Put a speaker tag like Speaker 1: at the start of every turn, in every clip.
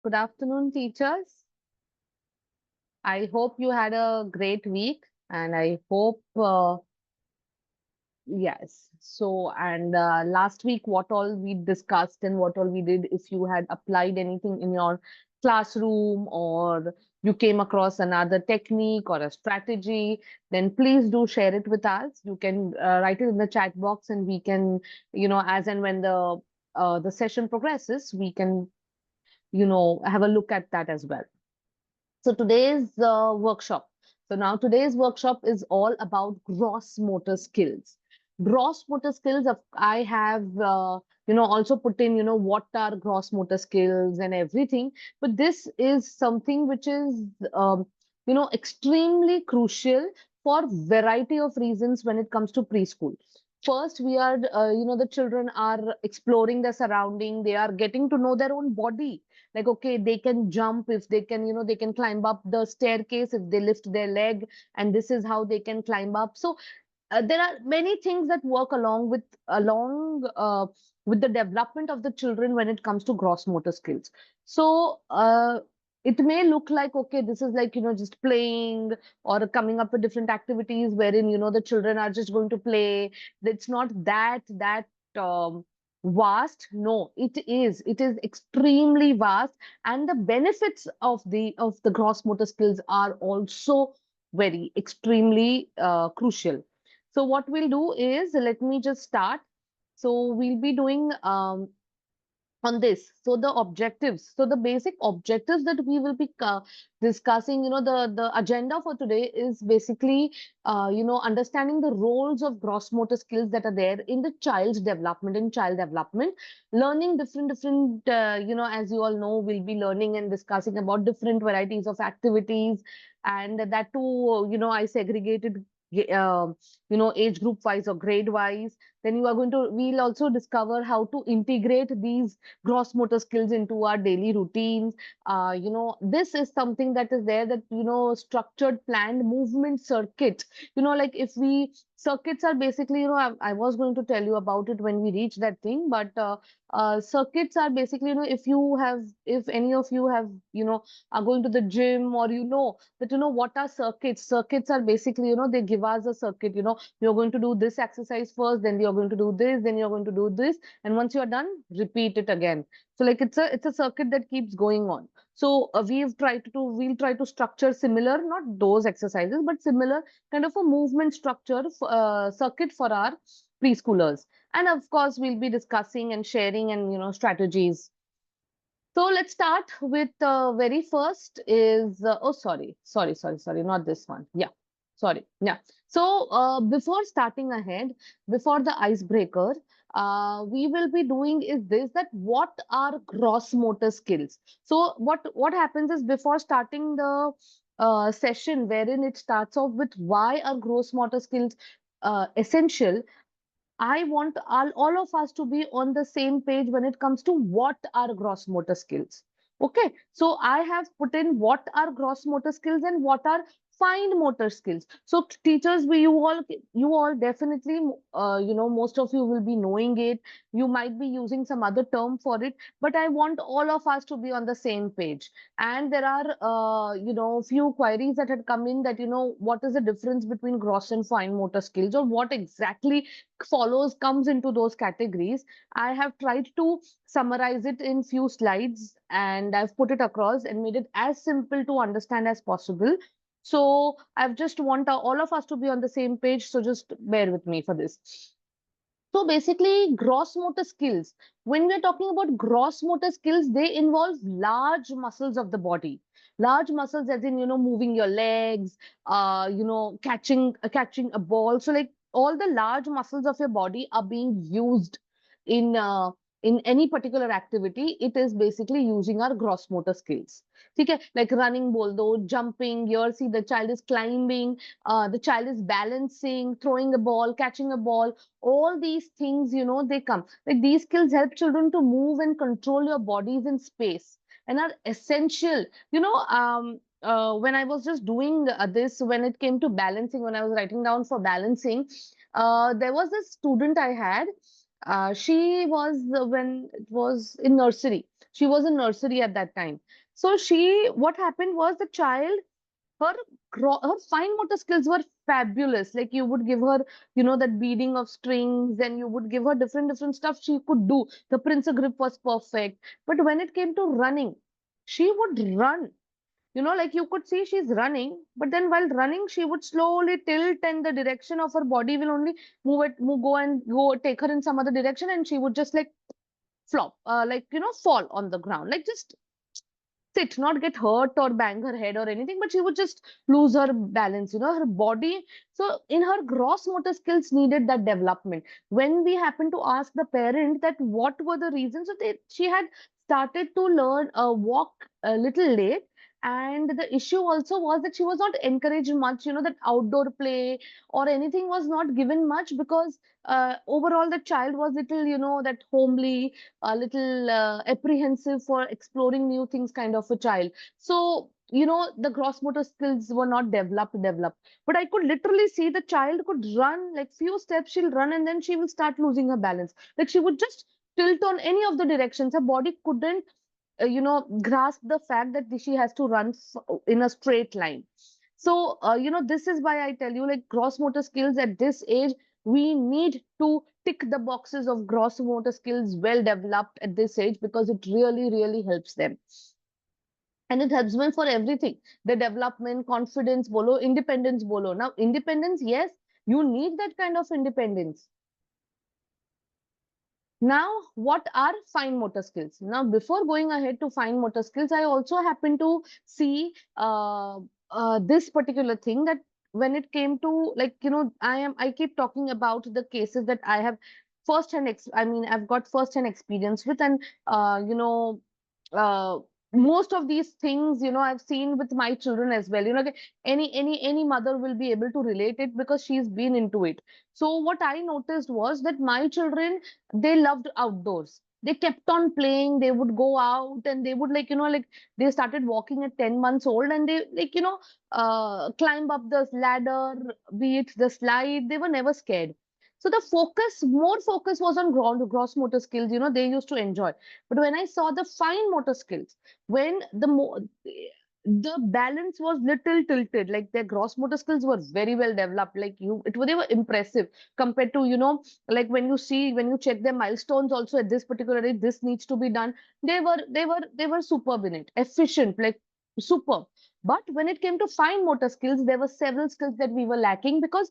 Speaker 1: Good afternoon, teachers. I hope you had a great week, and I hope, yes. Last week, what all we discussed and what all we did, if you had applied anything in your classroom or you came across another technique or a strategy, then please do share it with us. You can write it in the chat box, and we can, as and when the session progresses, we can, have a look at that as well. So today's workshop. So now today's workshop is all about gross motor skills. Gross motor skills. I have also put in what are gross motor skills and everything. But this is something which is extremely crucial for variety of reasons when it comes to preschool. First, we are the children are exploring their surrounding. They are getting to know their own body, like okay, they can jump, if they can, they can climb up the staircase if they lift their leg, and this is how they can climb up. So there are many things that work along with the development of the children when it comes to gross motor skills. So it may look like okay, this is like just playing or coming up with different activities wherein the children are just going to play. It's not that um, vast. No, it is extremely vast, and the benefits of the gross motor skills are also very extremely crucial. So what we'll do is, let me just start. So we'll be doing on this. So the objectives. So the basic objectives that we will be discussing, the agenda for today is basically, understanding the roles of gross motor skills that are there in the child's development, learning different, as you all know, we'll be learning and discussing about different varieties of activities, and that too, I segregated, uh, age group wise or grade wise. Then we'll also discover how to integrate these gross motor skills into our daily routines. This is something that is there, that, structured planned movement circuit. Like if we circuits are basically, I was going to tell you about it when we reach that thing, but circuits are basically, if any of you have, are going to the gym, or that, what are circuits. Circuits are basically, they give us a circuit. You're going to do this exercise first, then you're going to do this, then you're going to do this, and once you're done, repeat it again. So like it's a circuit that keeps going on. So we'll try to structure similar, not those exercises, but similar kind of a movement structure circuit for our preschoolers. And of course, we'll be discussing and sharing and strategies. So let's start with very first is oh, sorry, not this one. Yeah, sorry. Yeah. So before starting ahead, before the icebreaker, we will be doing is this, that what are gross motor skills? So what happens is, before starting the session, wherein it starts off with why are gross motor skills essential, I want all of us to be on the same page when it comes to what are gross motor skills. Okay, so I have put in what are gross motor skills and what are fine motor skills. So teachers, you all definitely, most of you will be knowing it. You might be using some other term for it, but I want all of us to be on the same page. And there are, few queries that had come in, that, what is the difference between gross and fine motor skills, or what exactly comes into those categories. I have tried to summarize it in few slides, and I've put it across and made it as simple to understand as possible. So I've just want all of us to be on the same page, so just bear with me for this. So basically, gross motor skills, when we're talking about gross motor skills, they involve large muscles of the body. Large muscles, as in, moving your legs, catching a ball. So like all the large muscles of your body are being used in uh, in any particular activity. It is basically using our gross motor skills. Okay, like running, ball, though, jumping. Here, see, the child is climbing, the child is balancing, throwing a ball, catching a ball. All these things, they come, like these skills help children to move and control your bodies in space, and are essential. When I was just doing this, when it came to balancing, when I was writing down for balancing, there was a student I had. She was when it was in nursery. She was in nursery at that time. So what happened was the child, her her fine motor skills were fabulous. Like you would give her, that beading of strings, and you would give her different stuff she could do. The Prince grip was perfect. But when it came to running, she would run. Like you could see she's running, but then while running, she would slowly tilt, and the direction of her body will only go, take her in some other direction, and she would just like flop, like, fall on the ground, like just sit, not get hurt or bang her head or anything, but she would just lose her balance, her body. So in her gross motor skills needed that development. When we happened to ask the parent that what were the reasons, so she had started to learn walk a little late. And the issue also was that she was not encouraged much, that outdoor play or anything was not given much, because overall the child was little, that homely, a little apprehensive for exploring new things kind of a child. So, the gross motor skills were not developed. But I could literally see the child could run like few steps, she'll run and then she will start losing her balance. Like she would just tilt on any of the directions. Her body couldn't, grasp the fact that she has to run in a straight line. So, this is why I tell you, like, gross motor skills at this age, we need to tick the boxes of gross motor skills well developed at this age, because it really, really helps them. And it helps them for everything. The development, confidence, bolo, independence, bolo. Now, independence, yes, you need that kind of independence. Now, what are fine motor skills? Now, before going ahead to fine motor skills, I also happen to see this particular thing, that when it came to, like, I keep talking about the cases that I have I've got first hand experience with, and uh, most of these things, I've seen with my children as well. Any mother will be able to relate it because she's been into it. So what I noticed was that my children, they loved outdoors. They kept on playing. They would go out and they would, like, like, they started walking at 10 months old, and they, like, climb up the ladder, be it the slide. They were never scared. So the more focus was on gross motor skills, they used to enjoy. But when I saw the fine motor skills, when the balance was little tilted, like their gross motor skills were very well developed, like they were impressive compared to, like when you check their milestones also at this particular age, this needs to be done. They were superb in it, efficient, like superb. But when it came to fine motor skills, there were several skills that we were lacking, because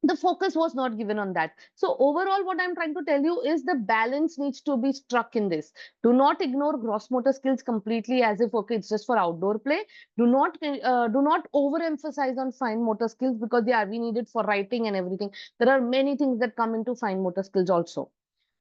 Speaker 1: the focus was not given on that. So overall, what I'm trying to tell you is the balance needs to be struck in this. Do not ignore gross motor skills completely as if, okay, it's just for outdoor play. Do not overemphasize on fine motor skills, because yeah, we need it for writing and everything. There are many things that come into fine motor skills also.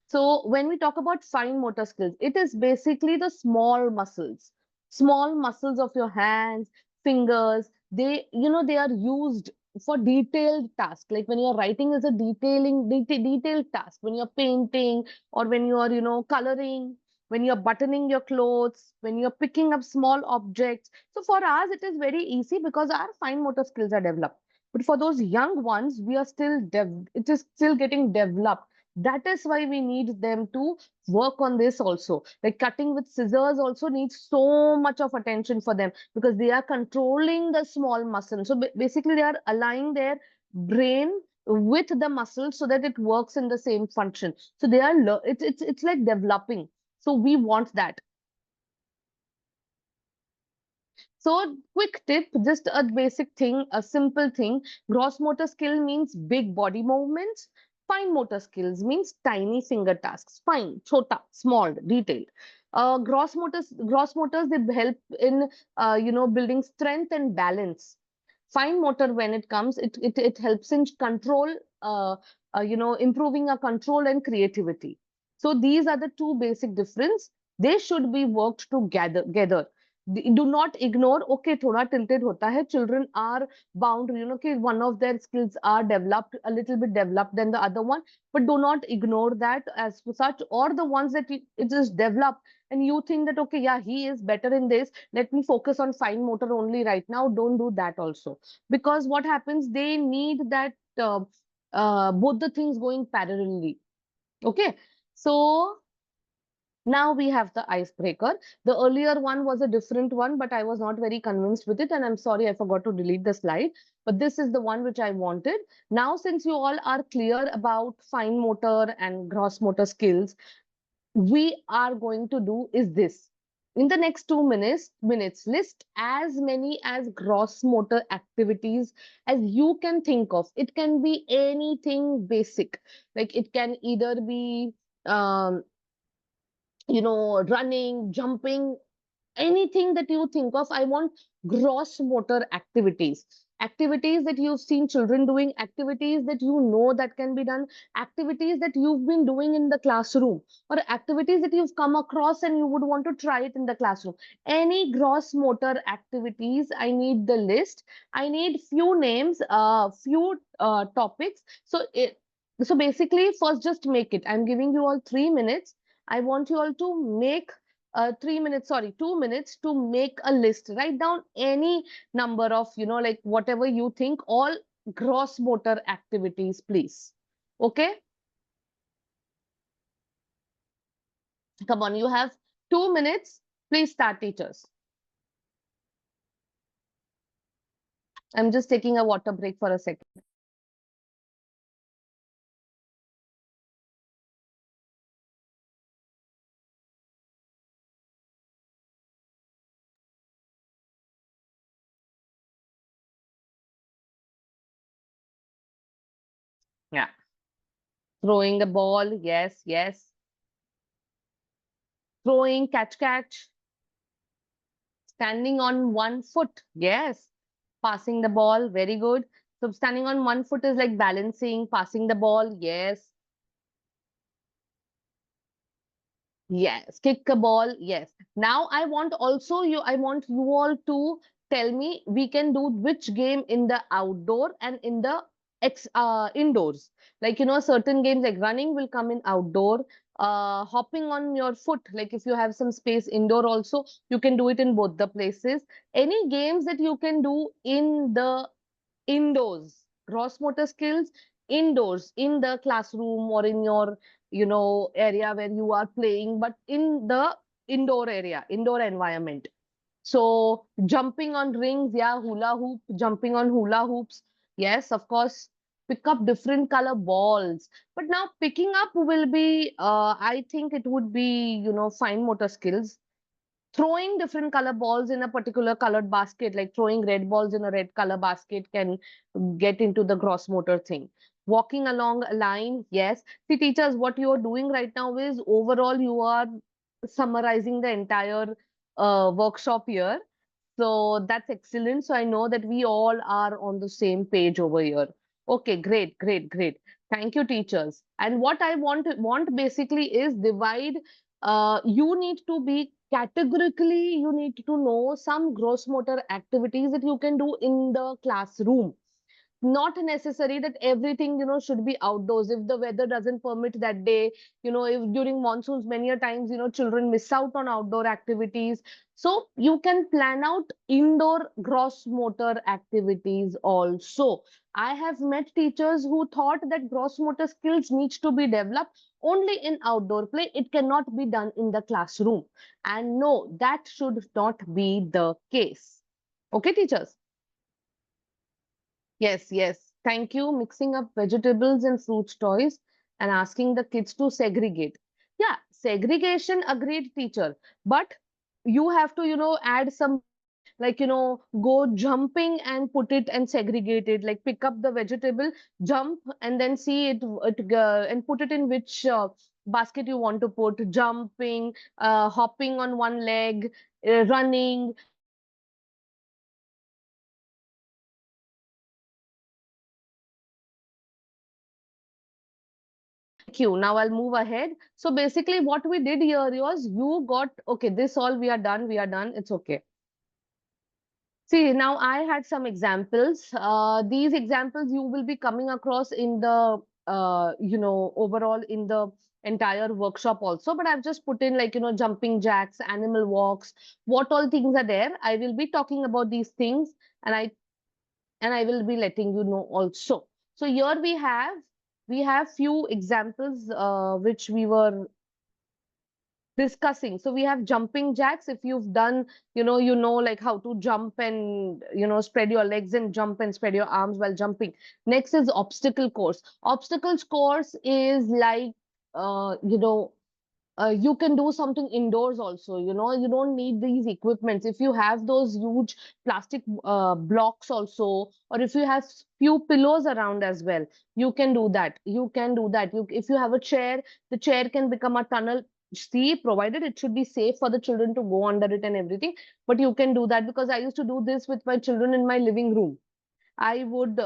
Speaker 1: So when we talk about fine motor skills, it is basically the small muscles of your hands, fingers. They are used for detailed tasks. Like when you're writing is a detailed task. When you're painting, or when you're, coloring, when you're buttoning your clothes, when you're picking up small objects. So for us, it is very easy because our fine motor skills are developed. But for those young ones, it is still getting developed. That is why we need them to work on this also. Like cutting with scissors also needs so much of attention for them, because they are controlling the small muscle. So basically, they are aligning their brain with the muscle so that it works in the same function. So they are it's like developing. So we want that. So, quick tip, just a basic thing, a simple thing. Gross motor skill means big body movements. Fine motor skills means tiny finger tasks. Fine, chota, small, detailed. Gross motors, they help in, building strength and balance. Fine motor, when it comes, it helps in control, improving our control and creativity. So these are the two basic difference. They should be worked together. Do not ignore, okay, thoda tilted hota hai. Children are bound, कि one of their skills are developed, a little bit developed than the other one. But do not ignore that as such, or the ones that it is developed and you think that, okay, yeah, he is better in this, let me focus on fine motor only right now. Don't do that also. Because what happens, they need that, both the things going parallelly. Okay. So Now we have the icebreaker. The earlier one was a different one, but I was not very convinced with it. And I'm sorry, I forgot to delete the slide. But this is the one which I wanted. Now, since you all are clear about fine motor and gross motor skills, we are going to do is this. In the next 2 minutes, list as many as gross motor activities as you can think of. It can be anything basic. Like it can either be um, running, jumping, anything that you think of. I want gross motor activities. Activities that you've seen children doing, activities that you know that can be done, activities that you've been doing in the classroom, or activities that you've come across and you would want to try it in the classroom. Any gross motor activities, I need the list. I need few names, few topics. So basically, first just make it. I'm giving you all 3 minutes. I want you all to make 3 minutes, sorry, 2 minutes to make a list. Write down any number of, like whatever you think, all gross motor activities, please. Okay, come on, you have 2 minutes. Please start, teachers. I'm just taking a water break for a second. Yeah. Throwing a ball, yes, yes. Throwing, catch, catch. Standing on one foot, yes. Passing the ball, very good. So standing on one foot is like balancing, passing the ball, yes. Yes, kick a ball. Yes. Now I want you all to tell me we can do which game in the outdoor and in the indoors. Like, certain games like running will come in outdoor. Hopping on your foot, like if you have some space indoor also, you can do it in both the places. Any games that you can do in the indoors, gross motor skills indoors, in the classroom or in your area where you are playing, but in the indoor area, indoor environment. So jumping on rings, yeah, hula hoop, jumping on hula hoops, yes, of course. Pick up different color balls, but now picking up will be I think it would be fine motor skills. Throwing different color balls in a particular colored basket, like throwing red balls in a red color basket, can get into the gross motor thing. Walking along a line, yes. See, teachers, what you are doing right now is overall you are summarizing the entire workshop here. So that's excellent. So I know that we all are on the same page over here. Okay, great, great, great. Thank you, teachers. And what I want basically is divide. You need to be categorically, you need to know some gross motor activities that you can do in the classroom. Not necessary that everything should be outdoors. If the weather doesn't permit that day, if during monsoons many a times children miss out on outdoor activities. So you can plan out indoor gross motor activities also. I have met teachers who thought that gross motor skills needs to be developed only in outdoor play. It cannot be done in the classroom, and no, that should not be the case. Okay, teachers. Yes, yes. Thank you. Mixing up vegetables and fruits toys and asking the kids to segregate. Yeah, segregation, agreed, teacher. But you have to, add some, like, go jumping and put it and segregate it. Like pick up the vegetable, jump, and then see and put it in which basket you want to put. Jumping, hopping on one leg, running. Q. Now I'll move ahead. So basically what we did here was you got, okay, this all we are done, it's okay. See, now I had some examples. These examples you will be coming across in the, overall in the entire workshop also, but I've just put in like, jumping jacks, animal walks, what all things are there. I will be talking about these things, and I will be letting you know also. So here we have few examples which we were discussing. So we have jumping jacks. If you've done, you know like how to jump and spread your legs and jump and spread your arms while jumping. Next is obstacle course. Obstacles course is like, you can do something indoors also. You don't need these equipments. If you have those huge plastic blocks also, or if you have few pillows around as well, you can do that. If you have a chair, the chair can become a tunnel. See, provided it should be safe for the children to go under it and everything, but you can do that, because I used to do this with my children in my living room. I would,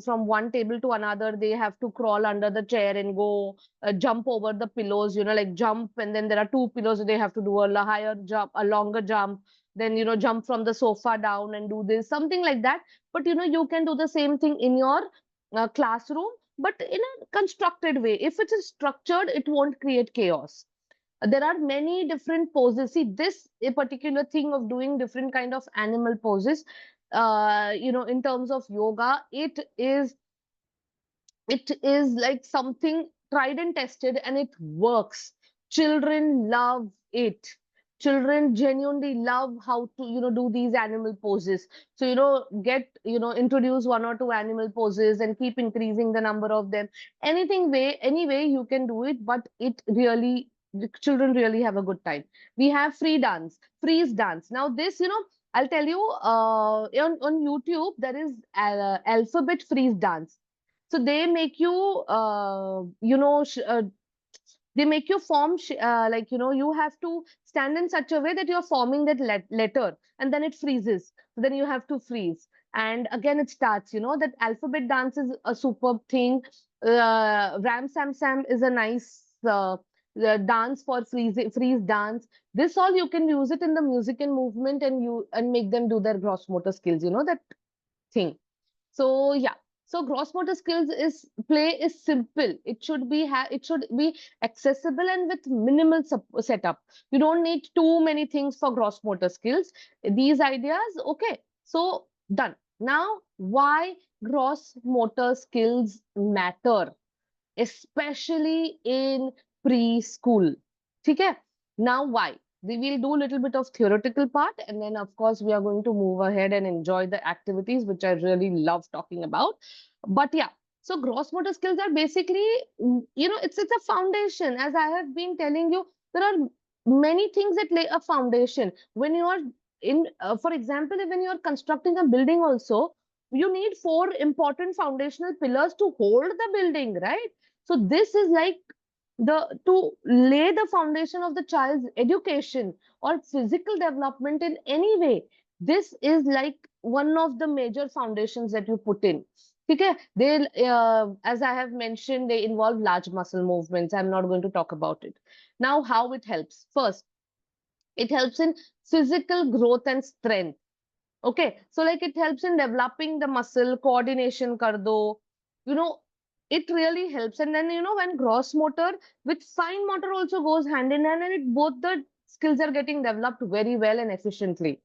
Speaker 1: from one table to another, they have to crawl under the chair and go jump over the pillows, like jump, and then there are two pillows, they have to do a higher jump, a longer jump, then, jump from the sofa down and do this, something like that. But, you can do the same thing in your classroom, but in a constructed way. If it is structured, it won't create chaos. There are many different poses. See, this a particular thing of doing different kind of animal poses, in terms of yoga, it is like something tried and tested, and it works. Children love it. Children genuinely love how to, do these animal poses. So, introduce one or two animal poses and keep increasing the number of them. Any way you can do it, but the children really have a good time. We have freeze dance. Now, this, I'll tell you, on YouTube, there is alphabet freeze dance. So they make you, they make you form, like, you have to stand in such a way that you're forming that letter, and then it freezes. So then you have to freeze. And again, it starts, that alphabet dance is a superb thing. Ram Sam Sam is a nice dance for freeze dance. This all you can use it in the music and movement, and make them do their gross motor skills, that thing. So yeah, so gross motor skills is play is simple. It should be accessible and with minimal setup. You don't need too many things for gross motor skills. These ideas, okay. So done. Now, why gross motor skills matter, especially in preschool? Okay. Now, why? We will do a little bit of theoretical part, and then of course we are going to move ahead and enjoy the activities, which I really love talking about. But yeah, so gross motor skills are basically, it's a foundation. As I have been telling you, there are many things that lay a foundation. When you are for example, when you are constructing a building also, you need four important foundational pillars to hold the building, right? So this is like to lay the foundation of the child's education or physical development in any way. This is like one of the major foundations that you put in. Okay, as I have mentioned, they involve large muscle movements. I'm not going to talk about it now. How it helps? First, it helps in physical growth and strength. Okay, so like it helps in developing the muscle coordination, kardo, you know, it really helps. And then, when gross motor with fine motor also goes hand in hand, and both the skills are getting developed very well and efficiently.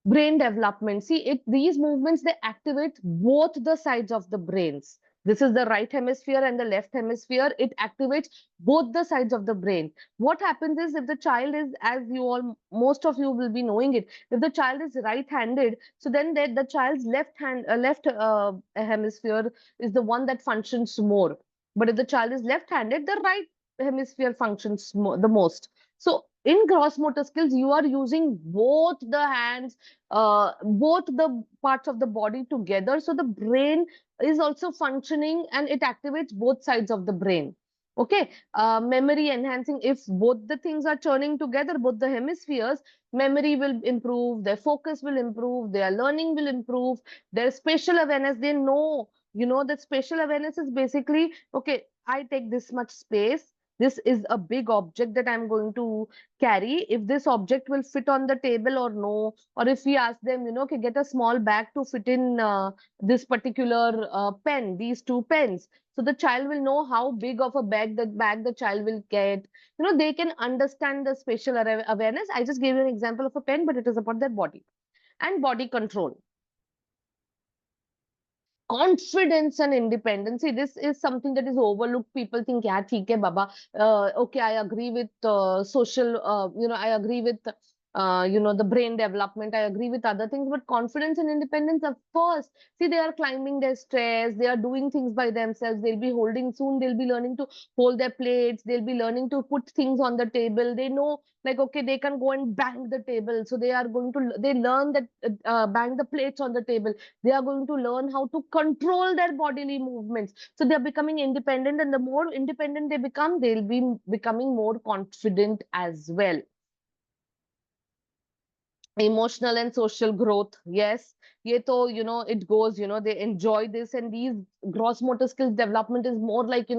Speaker 1: Brain development. See, these movements, they activate both the sides of the brains. This is the right hemisphere and the left hemisphere. It activates both the sides of the brain. What happens is, if the child is, as you all, most of you will be knowing it, if the child is right-handed, so then the child's left hemisphere is the one that functions more. But if the child is left-handed, the right hemisphere functions the most. So in gross motor skills, you are using both the hands, both the parts of the body together. So the brain is also functioning, and it activates both sides of the brain. Okay. Memory enhancing. If both the things are churning together, both the hemispheres, memory will improve, their focus will improve, their learning will improve, their spatial awareness. They know, that spatial awareness is basically, okay, I take this much space. This is a big object that I'm going to carry. If this object will fit on the table or no, or if we ask them, okay, get a small bag to fit in this particular pen, these two pens. So the child will know how big of a bag the child will get. They can understand the spatial awareness. I just gave you an example of a pen, but it is about their body. And body control. confidence and independence. See, this is something that is overlooked. People think, yeah, theek hai, baba. Okay, I agree with social, I agree with, the brain development. I agree with other things, but confidence and independence, of course. See, they are climbing their stairs. They are doing things by themselves. They'll be holding soon. They'll be learning to hold their plates. They'll be learning to put things on the table. They know, like, okay, they can go and bang the table. So they are going to, they learn that bang the plates on the table. They are going to learn how to control their bodily movements. So they're becoming independent, and the more independent they become, they'll be becoming more confident as well. Emotional and social growth, yes, ye to, it goes, they enjoy this, and these gross motor skills development is more like,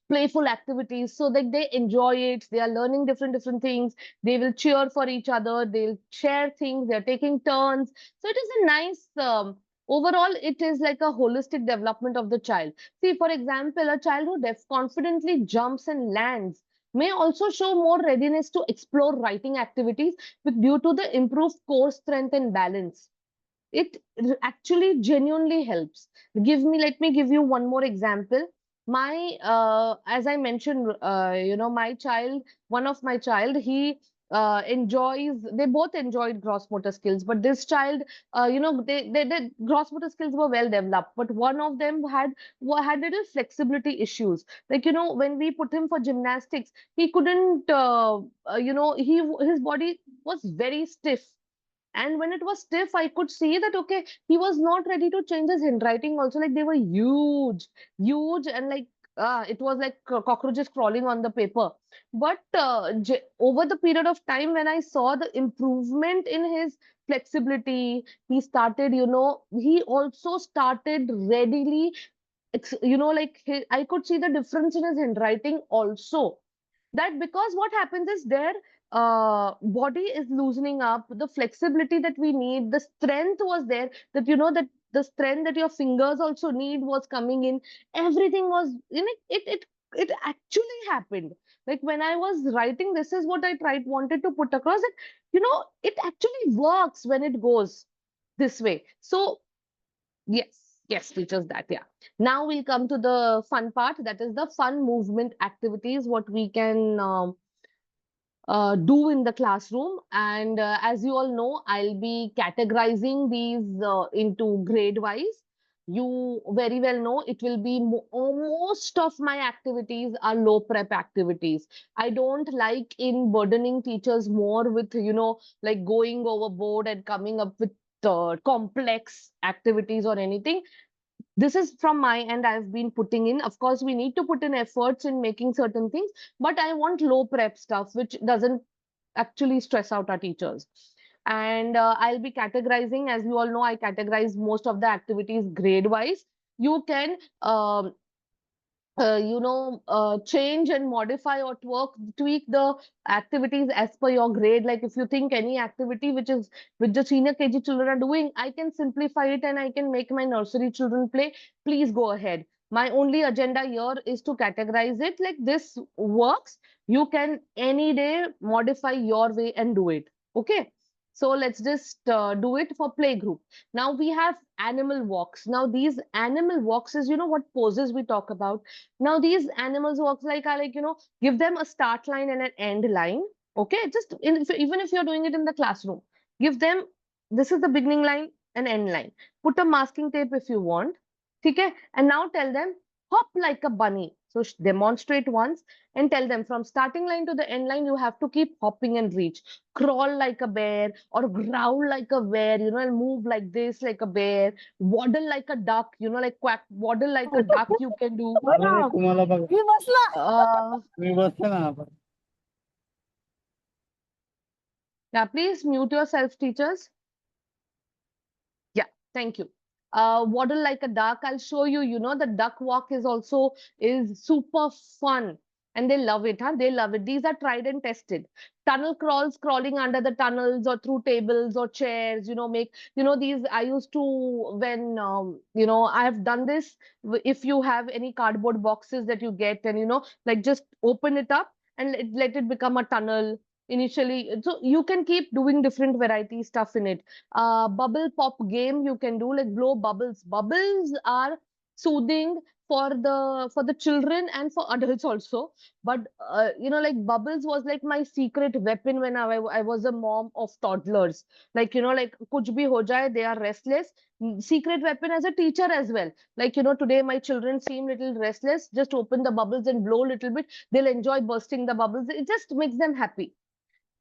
Speaker 1: playful activities, so that they enjoy it. They are learning different things. They will cheer for each other. They'll share things. They're taking turns. So it is a nice, overall it is like a holistic development of the child. See, for example, a child who confidently jumps and lands may also show more readiness to explore writing activities due to the improved core strength and balance. It actually genuinely helps. Let me give you one more example. My, as I mentioned, my child, one of my child, he they both enjoyed gross motor skills, but this child, they gross motor skills were well developed, but one of them had little flexibility issues. Like, when we put him for gymnastics, he couldn't, his body was very stiff, and when it was stiff, I could see that, okay, he was not ready to change his handwriting also. Like, they were huge, huge, and like, it was like cockroaches crawling on the paper. But over the period of time, when I saw the improvement in his flexibility, he started, he also started readily, like, I could see the difference in his handwriting also. That because what happens is their body is loosening up, the flexibility that we need, the strength was there, that that the strength that your fingers also need was coming in. Everything was, it actually happened. Like, when I was writing, this is what I wanted to put across, that it actually works when it goes this way. So yes, yes, teachers, that, yeah. Now we'll come to the fun part, that is the fun movement activities, what we can do in the classroom. And as you all know, I'll be categorizing these into grade wise. You very well know it will be most of my activities are low prep activities. I don't like in burdening teachers more with, like going overboard and coming up with complex activities or anything. This is from my end. I've been putting in, of course we need to put in efforts in making certain things, but I want low prep stuff which doesn't actually stress out our teachers. And I'll be categorizing, as you all know, I categorize most of the activities grade wise. You can change and modify or tweak the activities as per your grade. Like, if you think any activity which the senior KG children are doing, I can simplify it and I can make my nursery children play. Please go ahead. My only agenda here is to categorize it. Like, this works. You can any day modify your way and do it. Okay. So let's just do it for play group. Now we have animal walks. Now these animal walks is, what poses we talk about. Now these animals walks like are like, give them a start line and an end line. Okay, just even if you're doing it in the classroom, give them, this is the beginning line and end line. Put a masking tape if you want. Okay, and now tell them hop like a bunny. So demonstrate once and tell them from starting line to the end line, you have to keep hopping and reach. Crawl like a bear or growl like a bear, and move like this like a bear. Waddle like a duck, like quack, waddle like a duck you can do.
Speaker 2: तुम्हाला बघा मी बसला
Speaker 1: Uh,
Speaker 2: मी बसते ना आपण
Speaker 1: yeah, please mute yourself, teachers. Yeah, thank you. Waddle like a duck. I'll show you, the duck walk is also is super fun. And they love it, huh? They love it. These are tried and tested. Tunnel crawls, crawling under the tunnels or through tables or chairs, these I used to, when, I have done this. If you have any cardboard boxes that you get and, like just open it up and let it become a tunnel initially. So you can keep doing different variety stuff in it. Bubble pop game you can do, like blow bubbles. Bubbles are soothing for the children and for adults also. But like bubbles was like my secret weapon when I was a mom of toddlers. Like like kuch bhi ho jaye, they are restless. Secret weapon as a teacher as well. Like today my children seem little restless, just open the bubbles and blow a little bit, they'll enjoy bursting the bubbles, it just makes them happy.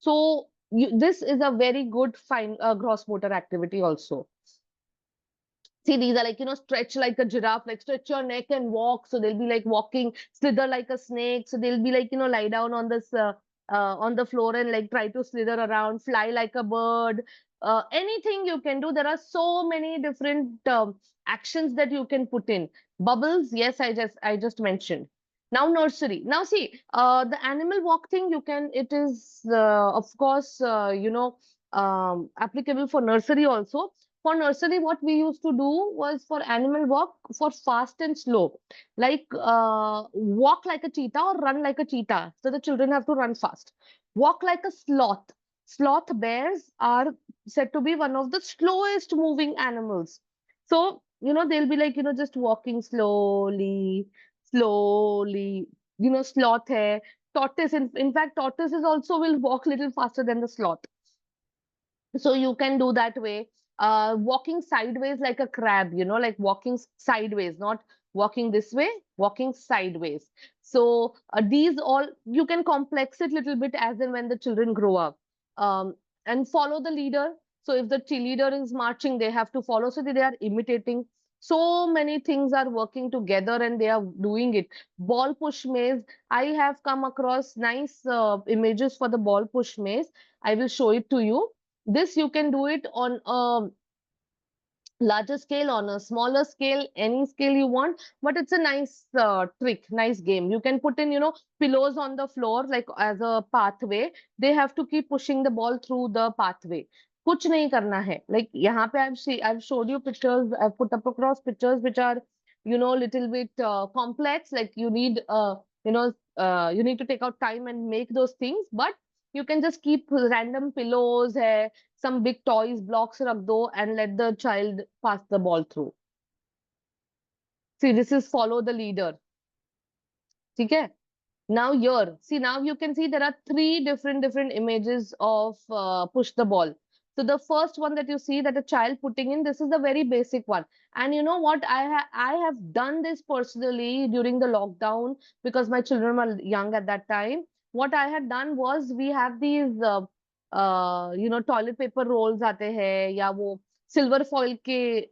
Speaker 1: So this is a very good fine gross motor activity also. See, these are like, stretch like a giraffe, like stretch your neck and walk. So they'll be like walking, slither like a snake. So they'll be like, lie down on this, on the floor and like try to slither around, fly like a bird. Anything you can do. There are so many different actions that you can put in. Bubbles, yes, I just mentioned. Now nursery. Now see, the animal walk thing, it is, of course, applicable for nursery also. For nursery, what we used to do was for animal walk for fast and slow, like walk like a cheetah or run like a cheetah. So the children have to run fast. Walk like a sloth. Sloth bears are said to be one of the slowest moving animals. So, they'll be like, just walking slowly, slowly. Sloth hai. Tortoise, in fact, tortoises also will walk little faster than the sloth. So you can do that way. Walking sideways like a crab, like walking sideways, not walking this way, walking sideways. So these all, you can complex it little bit as and when the children grow up. And follow the leader. So if the leader is marching, they have to follow. So they are imitating. So many things are working together and they are doing it. Ball push maze. I have come across nice images for the ball push maze. I will show it to you. This you can do it on a larger scale, on a smaller scale, any scale you want, but it's a nice trick, nice game. You can put in, pillows on the floor like as a pathway. They have to keep pushing the ball through the pathway. कुछ नहीं करना है. Like यहाँ पे I've showed you pictures. I've put up across pictures which are, little bit complex. Like you need to take out time and make those things. But you can just keep random pillows hai, some big toys, blocks रख दो and let the child pass the ball through. See, this is follow the leader. ठीक है? Now here, see, now you can see there are three different images of push the ball. So the first one that you see that a child putting in, this is the very basic one. And you know what? I have done this personally during the lockdown because my children were young at that time. What I had done was we have these toilet paper rolls आते हैं या वो silver foil के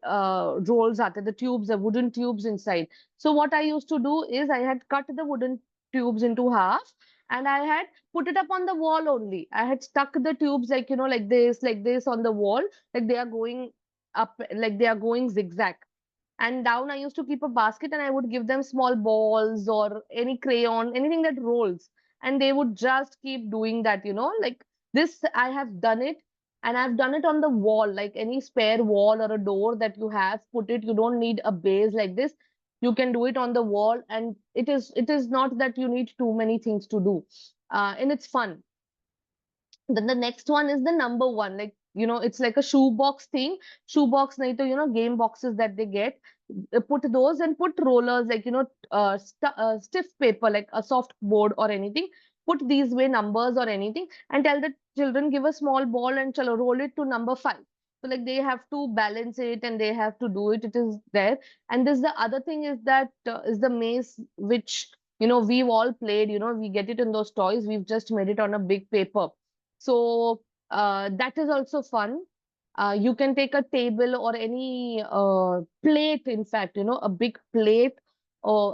Speaker 1: rolls आते हैं, the tubes, the wooden tubes inside. So what I used to do is I had cut the wooden tubes into half and I had put it up on the wall only. I had stuck the tubes like, like this on the wall, like they are going up, like they are going zigzag. And down, I used to keep a basket and I would give them small balls or any crayon, anything that rolls. And they would just keep doing that, like this. I have done it and I've done it on the wall, like any spare wall or a door that you have, put it. You don't need a base like this. You can do it on the wall. And it is not that you need too many things to do. And it's fun. Then the next one is the number one, like, it's like a shoebox thing. Shoebox, nahi to, game boxes that they get. Put those and put rollers, like, stiff paper, like a soft board or anything. Put these way numbers or anything and tell the children, give a small ball and chalo, roll it to number 5. So like they have to balance it and they have to do it. It is there. And this the other thing is that is the maze which, we've all played, we get it in those toys. We've just made it on a big paper. So that is also fun. You can take a table or any plate, in fact, a big plate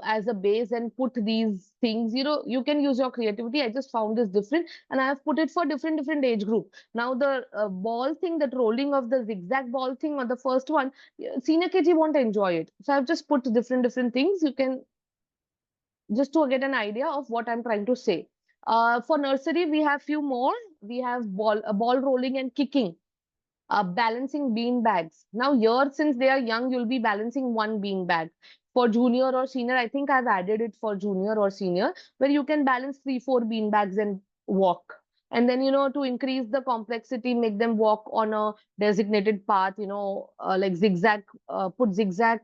Speaker 1: as a base and put these things. You can use your creativity. I just found this different and I have put it for different age group. Now the ball thing, that rolling of the zigzag ball thing on the first one, senior KG won't enjoy it. So I've just put different things. You can just to get an idea of what I'm trying to say. For nursery, we have few more. We have ball rolling and kicking, balancing bean bags. Now here, since they are young, you'll be balancing one bean bag. For junior or senior, I think I've added it for junior or senior, where you can balance 3, 4 bean bags and walk. And then, to increase the complexity, make them walk on a designated path, like zigzag, put zigzag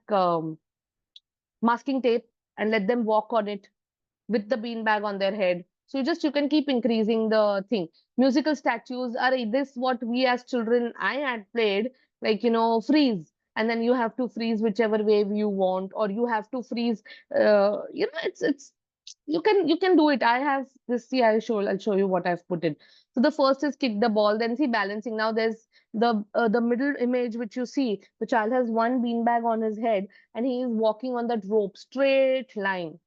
Speaker 1: masking tape, and let them walk on it with the beanbag on their head. So you can keep increasing the thing. Musical statues are this what we as children I had played, like freeze, and then you have to freeze whichever wave you want, or you have to freeze. It's you can do it. I have this. See, I'll show you what I've put in. So the first is kick the ball, then see balancing. Now there's the middle image which you see. The child has one beanbag on his head and he is walking on that rope, straight line,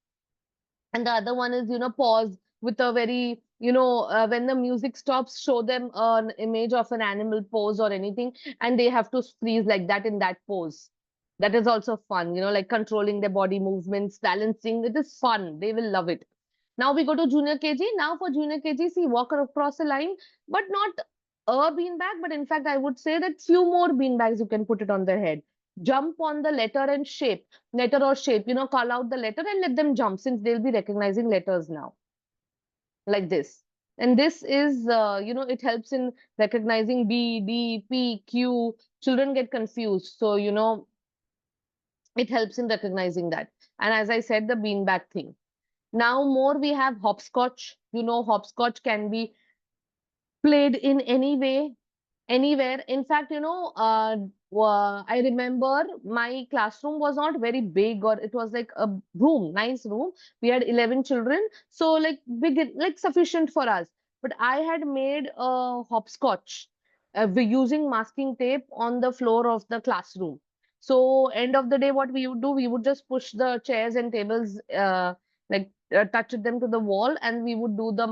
Speaker 1: and the other one is pause with a very when the music stops, show them an image of an animal pose or anything, and they have to freeze like that in that pose. That is also fun, like controlling their body movements, balancing. It is fun, they will love it. Now we go to junior kg. Now for junior kg, see, walk across a line, but not a beanbag, but in fact I would say that few more beanbags you can put it on their head. Jump on the letter and shape, letter or shape, call out the letter and let them jump, since they'll be recognizing letters now, like this. And this is it helps in recognizing B, D, P, Q. Children get confused, so it helps in recognizing that. And as I said, the beanbag thing. Now more we have hopscotch. Hopscotch can be played in any way, anywhere. In fact, I remember my classroom was not very big, or it was like a room, nice room. We had 11 children, so like big, like sufficient for us. But I had made a hopscotch using masking tape on the floor of the classroom. So end of the day, what we would do, we would just push the chairs and tables, touch them to the wall, and we would do the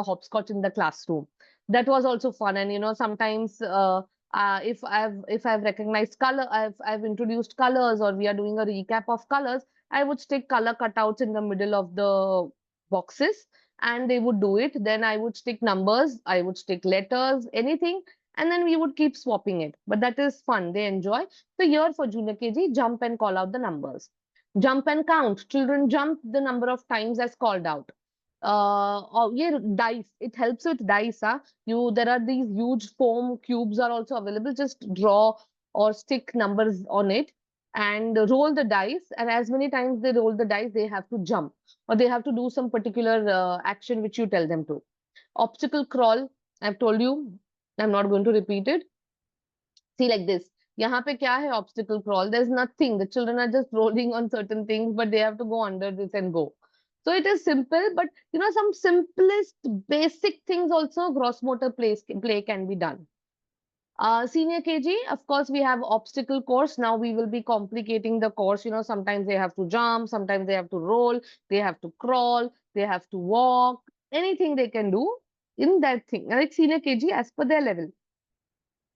Speaker 1: hopscotch in the classroom. That was also fun. And sometimes if I've recognized color, I've introduced colors, or we are doing a recap of colors, I would stick color cutouts in the middle of the boxes, and they would do it. Then I would stick numbers, I would stick letters, anything, and then we would keep swapping it. But that is fun, they enjoy. So here for junior kg, jump and call out the numbers. Jump and count. Children jump the number of times as called out. Oh yeah, dice. It helps with dice. There are these huge foam cubes are also available. Just draw or stick numbers on it and roll the dice. And as many times they roll the dice, they have to jump, or they have to do some particular action which you tell them to. Obstacle crawl. I've told you. I'm not going to repeat it. See, like this. यहाँ पे क्या है obstacle crawl? There's nothing. The children are just rolling on certain things, but they have to go under this and go. So it is simple, but some simplest basic things also gross motor play can be done. Senior KG, of course, we have obstacle course. Now we will be complicating the course. Sometimes they have to jump, sometimes they have to roll, they have to crawl, they have to walk, anything they can do in that thing. Like senior KG, as per their level.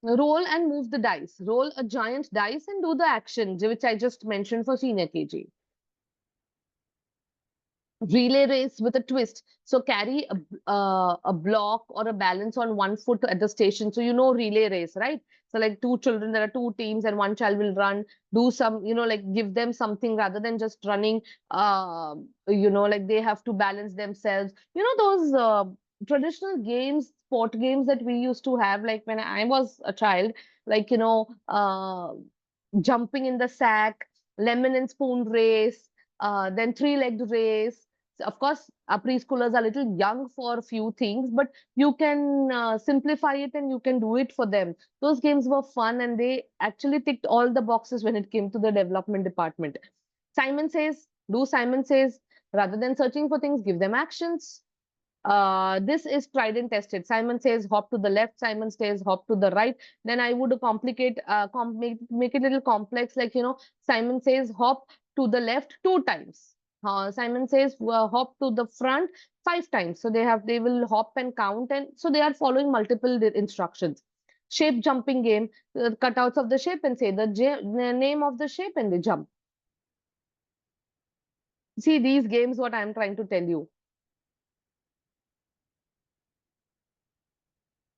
Speaker 1: Roll and move the dice. Roll a giant dice and do the action, which I just mentioned for senior KG. Relay race with a twist. So carry a block or a balance on one foot at the station. So relay race, right? So like two children, there are two teams, and one child will run, do some, like give them something rather than just running. Like they have to balance themselves. Those traditional games, sport games that we used to have, like when I was a child, like jumping in the sack, lemon and spoon race, then three-legged race. So of course, our preschoolers are a little young for a few things, but you can simplify it and you can do it for them. Those games were fun and they actually ticked all the boxes when it came to the development department. Simon says, do Simon says, rather than searching for things, give them actions. This is tried and tested. Simon says hop to the left, Simon says hop to the right. Then I would complicate, make it a little complex, like, Simon says hop to the left 2 times. Simon says hop to the front 5 times. So they will hop and count, and so they are following multiple instructions. Shape jumping game, cutouts of the shape and say the name of the shape and they jump. See these games, what I'm trying to tell you.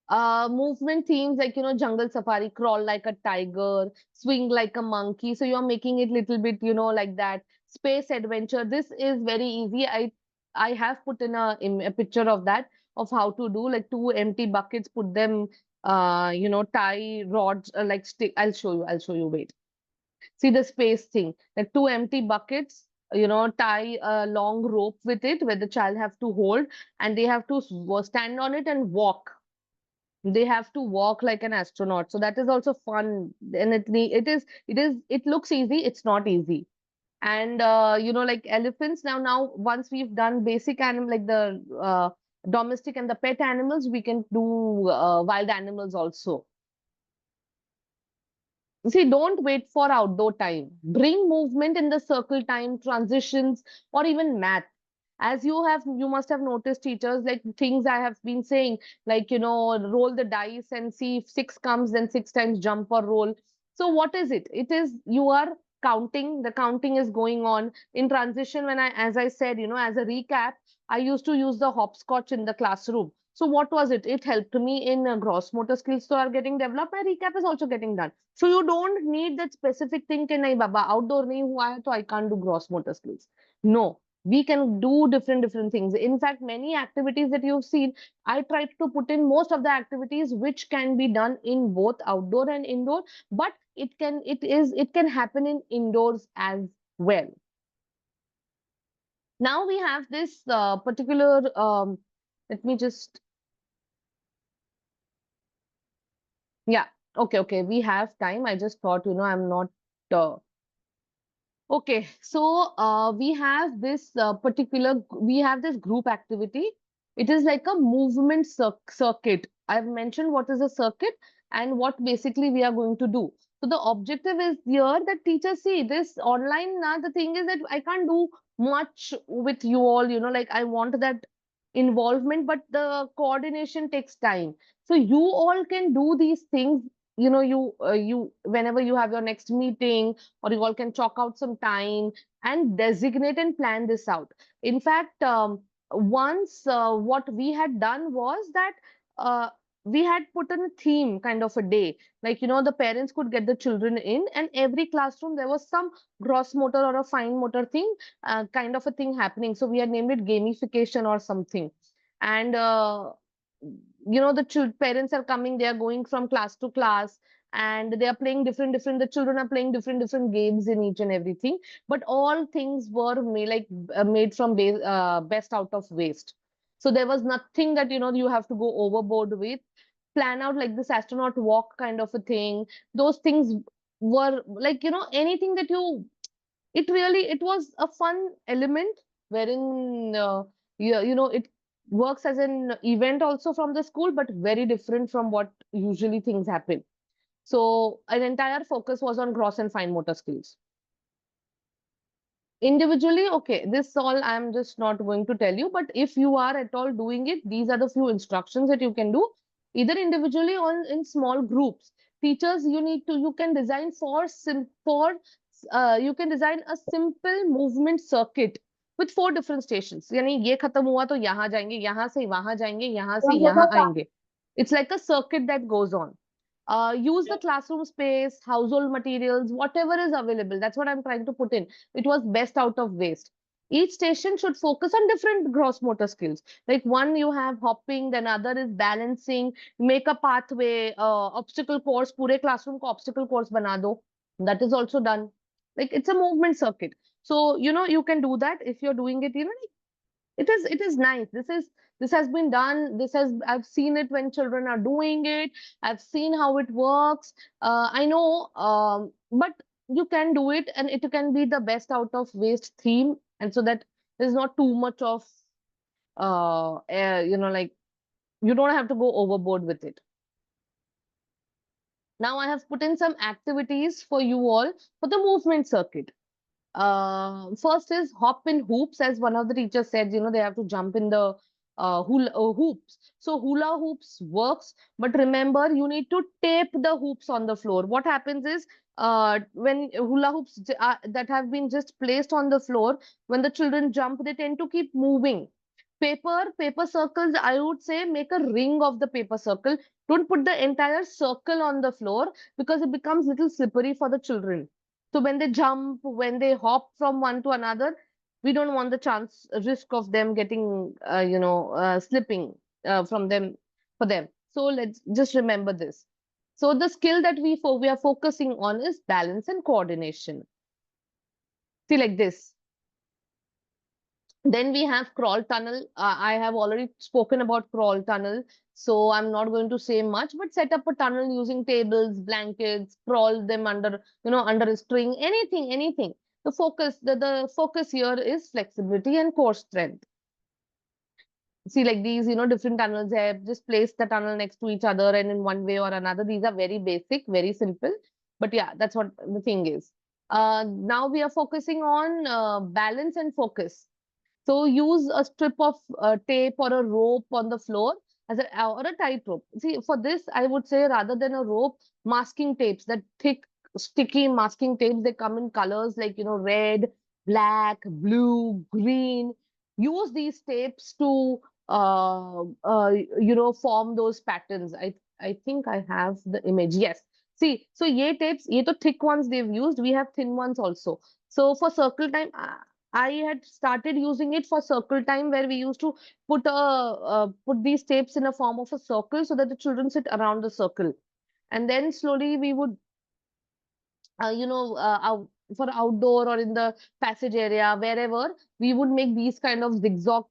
Speaker 1: Movement themes like jungle safari, crawl like a tiger, swing like a monkey, so you're making it little bit like that. Space adventure, this is very easy. I have put in a picture of that, of how to do, like two empty buckets, put them tie rods, like stick. I'll show you, wait. See the space thing, the two empty buckets, tie a long rope with it where the child have to hold, and they have to stand on it and walk. They have to walk like an astronaut. So that is also fun. And it looks easy. It's not easy. And like elephants, now once we've done basic animal, like the domestic and the pet animals, we can do wild animals also. See, don't wait for outdoor time. Bring movement in the circle time, transitions, or even math. As you must have noticed, teachers, like things I have been saying, like, roll the dice and see if six comes, then six times jump or roll. So what is it? It is you are counting, the counting is going on. In transition, as I said, as a recap, I used to use the hopscotch in the classroom. So what was it? It helped me in gross motor skills to are getting developed. My recap is also getting done. So you don't need that specific thing कि नहीं बाबा outdoor नहीं हुआ है तो I can't do gross motor skills. No, we can do different things. In fact, many activities that you've seen, I tried to put in most of the activities which can be done in both outdoor and indoor, but it can happen in indoors as well. Now we have this particular let me just yeah, okay, we have time. I just thought, I'm not uh, okay, so we have this group activity. It is like a movement circuit. I've mentioned what is a circuit and what basically we are going to do. So the objective is here that teachers see this online. Now the thing is that I can't do much with you all, like I want that involvement, but the coordination takes time. So you all can do these things, you whenever you have your next meeting, or you all can chalk out some time and designate and plan this out. In fact, once what we had done was that we had put in a theme kind of a day. Like, the parents could get the children in, and every classroom there was some gross motor or a fine motor thing, kind of a thing happening. So we had named it gamification or something. And the parents are coming, they are going from class to class, and they are playing different, the children are playing different games in each and everything, but all things were made from best out of waste. So there was nothing that you have to go overboard with. Plan out like this astronaut walk kind of a thing. Those things were like, anything that it was a fun element wherein it works as an event also from the school, but very different from what usually things happen. So an entire focus was on gross and fine motor skills. Individually, okay, this all I'm just not going to tell you, but if you are at all doing it, these are the few instructions that you can do, either individually or in small groups. Teachers, you can design you can design a simple movement circuit with 4 different stations. यानी ये खत्म हुआ तो यहाँ जाएंगे, यहाँ से वहां जाएंगे, यहाँ से यहाँ आएंगे. It's like a circuit that goes on. Use the classroom space, household materials, whatever is available. That's what I'm trying to put in. It was best out of waste. Each station should focus on different gross motor skills. Like one you have hopping, then other is balancing, make a pathway, obstacle course, pure classroom ko obstacle course bana do. That is also done. Like it's a movement circuit. So, you can do that if you're doing it, it is nice. This has been done. I've seen it when children are doing it. I've seen how it works. I know, but you can do it, and it can be the best out of waste theme, and so that there's not too much of like you don't have to go overboard with it. Now I have put in some activities for you all for the movement circuit. First is hop in hoops, as one of the teachers said, they have to jump in the hoops. So hula hoops works, but remember, you need to tape the hoops on the floor. What happens is, when hula hoops that have been just placed on the floor, when the children jump, they tend to keep moving. Paper circles, I would say, make a ring of the paper circle. Don't put the entire circle on the floor because it becomes little slippery for the children. So when they jump, when they hop from one to another, we don't want the risk of them getting, slipping from them for them. So let's just remember this. So the skill that we are focusing on is balance and coordination. See, like this. Then we have crawl tunnel. I have already spoken about crawl tunnel, so I'm not going to say much, but set up a tunnel using tables, blankets, crawl them under, under a string, anything. The focus here is flexibility and core strength. See, like these, different tunnels have just place the tunnel next to each other and in one way or another. These are very basic, very simple. But yeah, that's what the thing is. Now we are focusing on balance and focus. So use a strip of tape or a rope on the floor as a or a tight rope. See, for this, I would say rather than a rope, masking tapes, that thick, sticky masking tapes, they come in colors like, red, black, blue, green. Use these tapes to, form those patterns. I think I have the image. Yes. See, so ye tapes, ye to thick ones they've used. We have thin ones also. So for circle time, I had started using it for circle time where we used to put these tapes in a form of a circle so that the children sit around the circle. And then slowly we would, for outdoor or in the passage area, wherever, we would make these kind of zigzag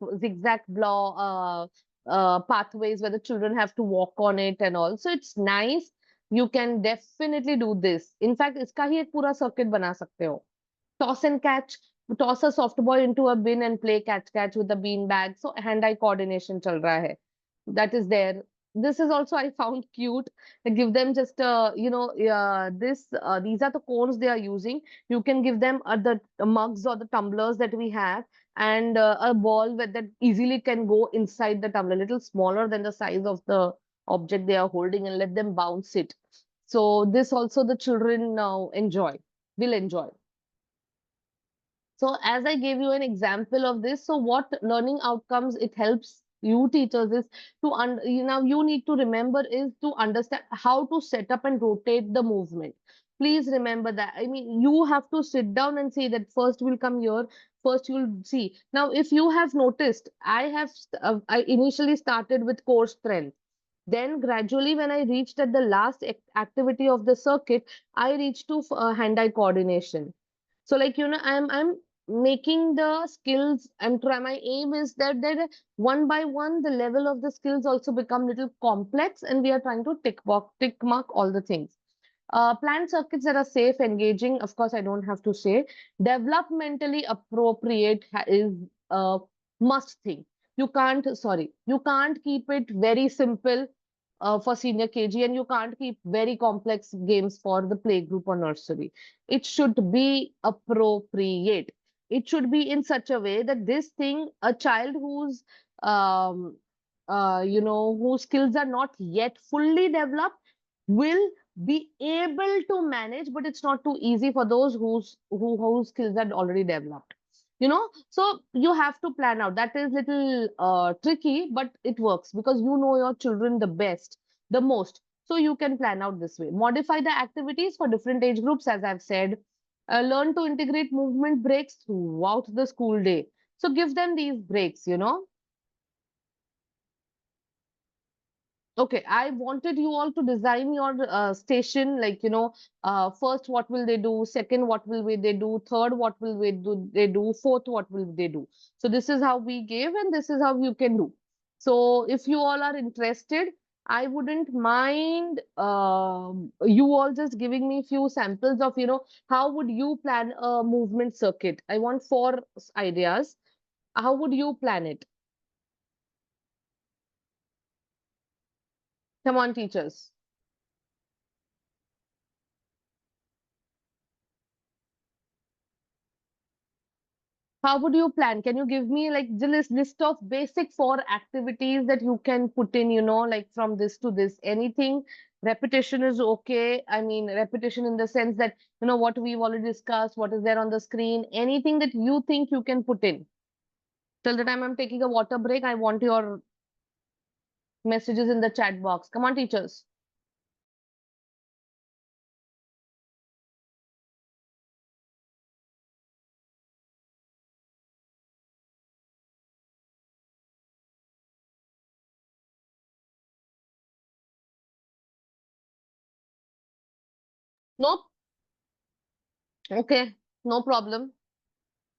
Speaker 1: pathways where the children have to walk on it and all. So it's nice. You can definitely do this. In fact, iska hi ek pura circuit bana sakte ho. Toss and catch, toss a soft ball into a bin and play catch catch with the bean bag. So hand eye coordination chal raha hai. That is there. This is also I found cute. I give them just these are the cones they are using. You can give them the mugs or the tumblers that we have, and a ball that easily can go inside the tumbler, little smaller than the size of the object they are holding, and let them bounce it. So this also the children now will enjoy. So as I gave you an example of this, so what learning outcomes it helps you teachers is you need to remember is to understand how to set up and rotate the movement. Please remember that. I mean, you have to sit down and say that first will come here, first you'll see. Now, if you have noticed, I initially started with core strength. Then gradually, when I reached at the last activity of the circuit, I reached to hand-eye coordination. So like, I'm making the skills, my aim is that one by one, the level of the skills also become little complex and we are trying to tick mark all the things. Planned circuits that are safe, engaging, of course, I don't have to say. Developmentally appropriate is a must thing. You can't keep it very simple for senior KG, and you can't keep very complex games for the playgroup or nursery. It should be appropriate. It should be in such a way that this thing, a child um, whose skills are not yet fully developed will be able to manage, but it's not too easy for those whose skills are already developed. So you have to plan out. That is little tricky, but it works because you know your children the best, the most. So you can plan out this way. Modify the activities for different age groups, as I've said. Learn to integrate movement breaks throughout the school day. So give them these breaks. Okay, I wanted you all to design your station, like, first, what will they do? Second, what will they do? Third, what will they do? Fourth, what will they do? So this is how we gave, and this is how you can do. So if you all are interested, I wouldn't mind you all just giving me few samples of, how would you plan a movement circuit? I want four ideas. How would you plan it? Come on, teachers. How would you plan? Can you give me like the list of basic four activities that you can put in, like from this to this? Anything? Repetition is okay. I mean, repetition in the sense that, what we've already discussed, what is there on the screen, anything that you think you can put in. Till the time I'm taking a water break, I want your messages in the chat box. Come on, teachers. Nope. Okay, no problem.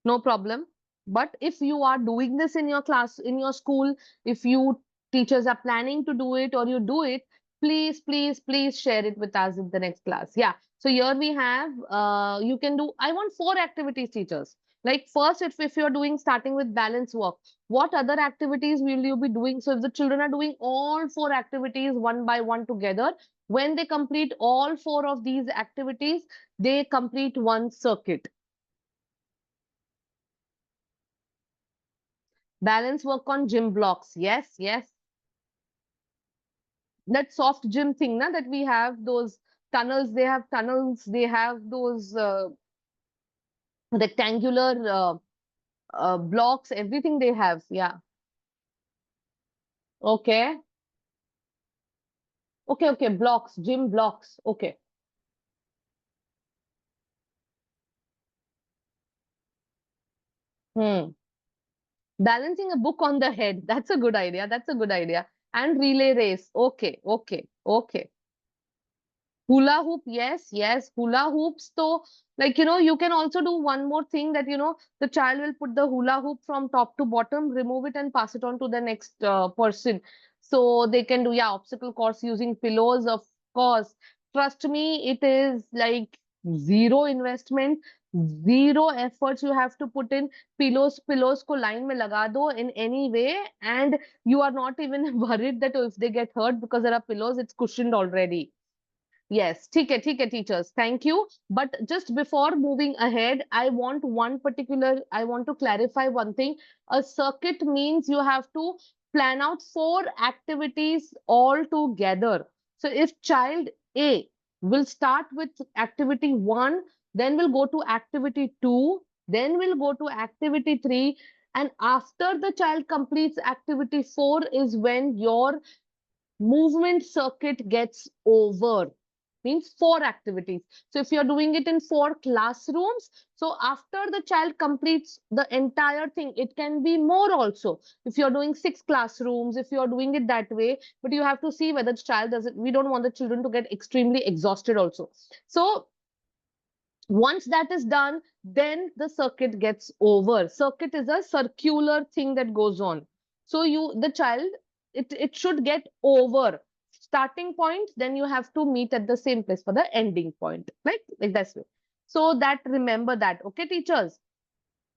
Speaker 1: No problem. But if you are doing this in your class, in your school, if you teachers are planning to do it or you do it, please, please, please share it with us in the next class. Yeah. So here we have, you can do, I want 4 activities, teachers. Like first, if you're doing starting with balance work, what other activities will you be doing? So if the children are doing all 4 activities one by one together, when they complete all 4 of these activities, they complete one circuit. Balance work on gym blocks. Yes, yes. That soft gym thing, na, that we have those tunnels, they have tunnels, they have those rectangular blocks, everything they have. Yeah. Okay. Okay, okay. Blocks, gym blocks. Okay. Hmm. Balancing a book on the head. That's a good idea. That's a good idea. And relay race. Okay, okay, okay. Hula hoop, yes, yes. Hula hoops, so like you can also do one more thing that the child will put the hula hoop from top to bottom, remove it, and pass it on to the next person. So they can do, yeah, obstacle course using pillows, of course. Trust me, it is like zero investment, zero efforts you have to put in. Pillows ko line mein laga do in any way, and you are not even worried that if they get hurt because there are pillows, it's cushioned already. Yes, ठीक है, teachers. Thank you. But just before moving ahead, I want to clarify one thing. A circuit means you have to plan out 4 activities all together. So if child A will start with activity 1, then we'll go to activity 2, then we'll go to activity 3, and after the child completes activity 4 is when your movement circuit gets over. Means 4 activities. So if you're doing it in 4 classrooms, so after the child completes the entire thing, it can be more also. If you're doing 6 classrooms, if you're doing it that way, but you have to see whether the child does it. We don't want the children to get extremely exhausted also. So once that is done, then the circuit gets over. Circuit is a circular thing that goes on. So the child, it should get over starting point, then you have to meet at the same place for the ending point, like this way. So that, remember that. Okay, teachers,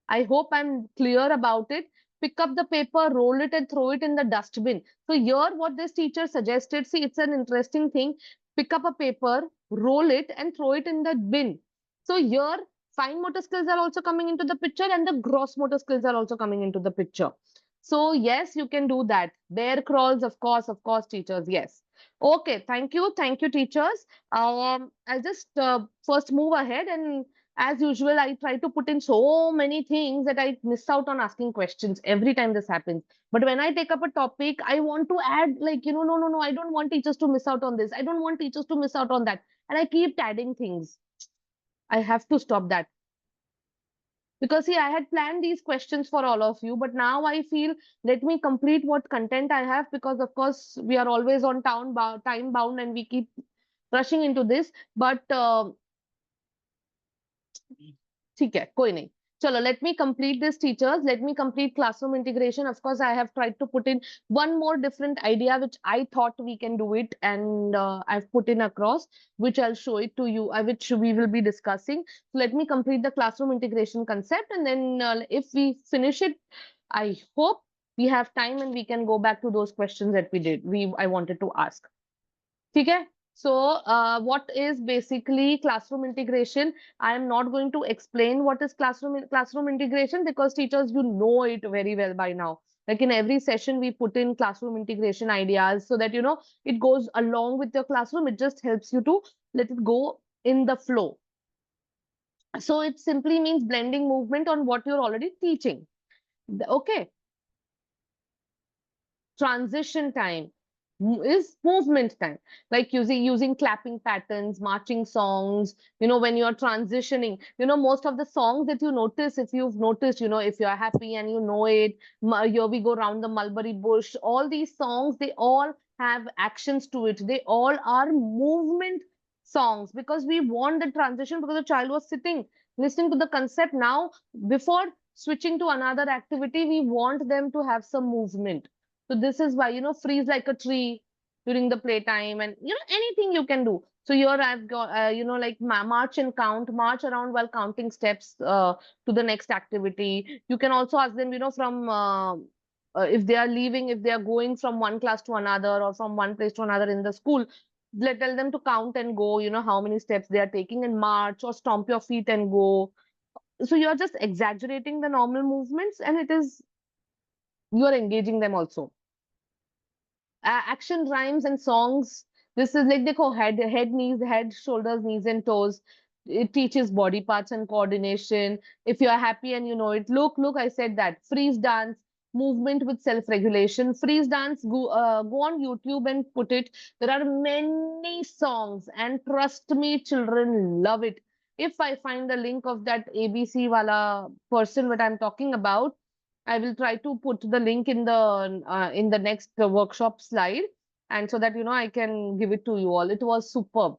Speaker 1: I hope I'm clear about it. Pick up the paper, roll it, and throw it in the dustbin. So here, what this teacher suggested, see, it's an interesting thing. Pick up a paper, roll it, and throw it in the bin. So here, fine motor skills are also coming into the picture, and the gross motor skills are also coming into the picture. So yes, you can do that. Bear crawls, of course, teachers. Yes. Okay, thank you, teachers. I'll just first move ahead, and as usual, I try to put in so many things that I miss out on asking questions every time this happens. But when I take up a topic, I want to add, like, no, no, no, I don't want teachers to miss out on this. I don't want teachers to miss out on that. And I keep adding things. I have to stop that. Because see, I had planned these questions for all of you, but now I feel let me complete what content I have, because of course we are always on time bound and we keep rushing into this. But ठीक है, कोई नहीं. Chalo, let me complete this, teachers. Let me complete classroom integration. Of course, I have tried to put in one more different idea, which I thought we can do it, and I've put in across, which I'll show it to you, which we will be discussing. So let me complete the classroom integration concept, and then if we finish it, I hope we have time and we can go back to those questions that I wanted to ask. Okay. So what is basically classroom integration? I am not going to explain what is classroom integration, because teachers, you know it very well by now. Like in every session, we put in classroom integration ideas so that it goes along with your classroom. It just helps you to let it go in the flow. So it simply means blending movement on what you're already teaching. Okay. Transition time is movement time, like using clapping patterns, marching songs. When you're transitioning, most of the songs that you notice, if you've noticed, if you're happy and it, here we go round the mulberry bush, all these songs, they all have actions to it. They all are movement songs, because we want the transition, because the child was sitting listening to the concept. Now, before switching to another activity, we want them to have some movement. So this is why, freeze like a tree during the playtime, and anything you can do. So here I've got, like march and count, march around while counting steps to the next activity. You can also ask them, from if they are leaving, if they are going from one class to another or from one place to another in the school, tell them to count and go, how many steps they are taking, and march or stomp your feet and go. So you're just exaggerating the normal movements, and you are engaging them also. Action rhymes and songs. This is like they call head, knees, head, shoulders, knees, and toes. It teaches body parts and coordination. If you are happy and you know it, look, I said that. Freeze dance, movement with self-regulation. Freeze dance, go on YouTube and put it. There are many songs, and trust me, children love it. If I find the link of that ABC wala person what I'm talking about, I will try to put the link in the next workshop slide, and so that I can give it to you all. It was superb.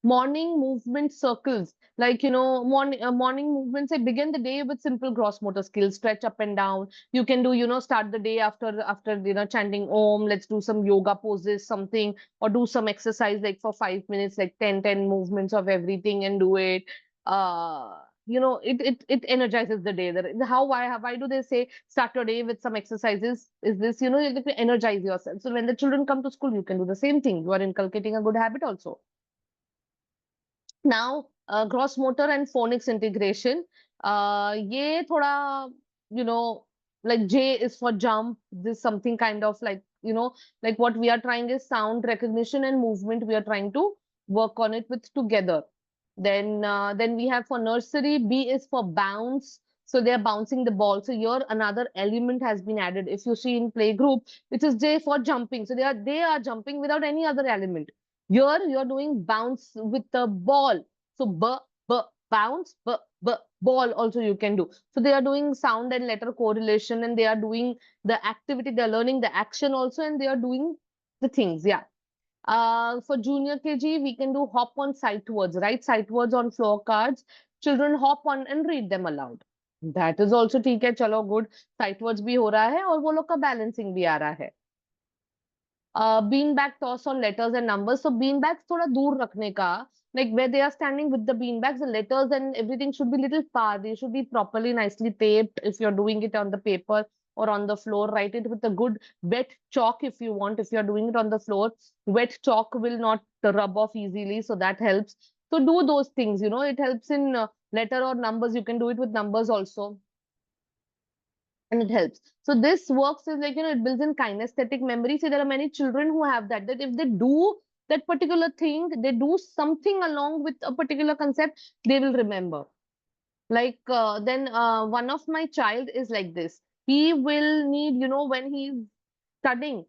Speaker 1: Morning movement circles, like morning movements. I begin the day with simple gross motor skills, stretch up and down. You can do, start the day after chanting Om. Let's do some yoga poses, something, or do some exercise like for 5 minutes, like 10 movements of everything, and do it. It energizes the day. Why do they say start your day with some exercises? Is this, you have to energize yourself. So when the children come to school, you can do the same thing. You are inculcating a good habit also. Now, gross motor and phonics integration. ये थोड़ा, you know, like J is for jump. This something kind of like, like what we are trying is sound recognition and movement. We are trying to work on it with together. Then we have for nursery, B is for bounce. So they are bouncing the ball. So here another element has been added. If you see in play group, it is J for jumping. So they are jumping without any other element. Here you're doing bounce with the ball. So bounce, ball also you can do. So they are doing sound and letter correlation, and they are doing the activity, they're learning the action also, and they are doing the things. Yeah. For junior KG, we can do hop on sight words, right? Sight words on floor cards. Children hop on and read them aloud. That is also ठीक है, चलो good. Sight words भी हो रहा है और वो लोग का balancing भी आ रहा है. Beanbag toss on letters and numbers. So beanbags थोड़ा दूर रखने का, like where they are standing with the beanbags, the letters and everything should be little far. They should be properly, nicely taped. If you're doing it on the paper or on the floor, write it with a good wet chalk if you want. If you're doing it on the floor, wet chalk will not rub off easily, so that helps. So do those things. It helps in letter or numbers. You can do it with numbers also, and it helps. So this works is like, it builds in kinesthetic memory. See, there are many children who have that if they do that particular thing, they do something along with a particular concept, they will remember. Like, then one of my child is like this. He will need, when he's studying,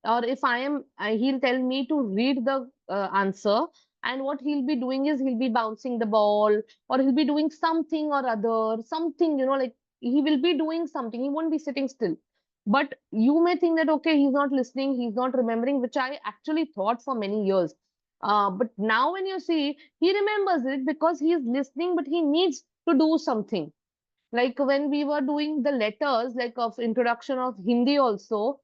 Speaker 1: or if I am, he'll tell me to read the answer. And what he'll be doing is he'll be bouncing the ball, or he'll be doing something or other, something, like he will be doing something. He won't be sitting still. But you may think that, okay, he's not listening, he's not remembering, which I actually thought for many years. But now when you see, he remembers it because he is listening, but he needs to do something. Like when we were doing the letters, like of introduction of Hindi also,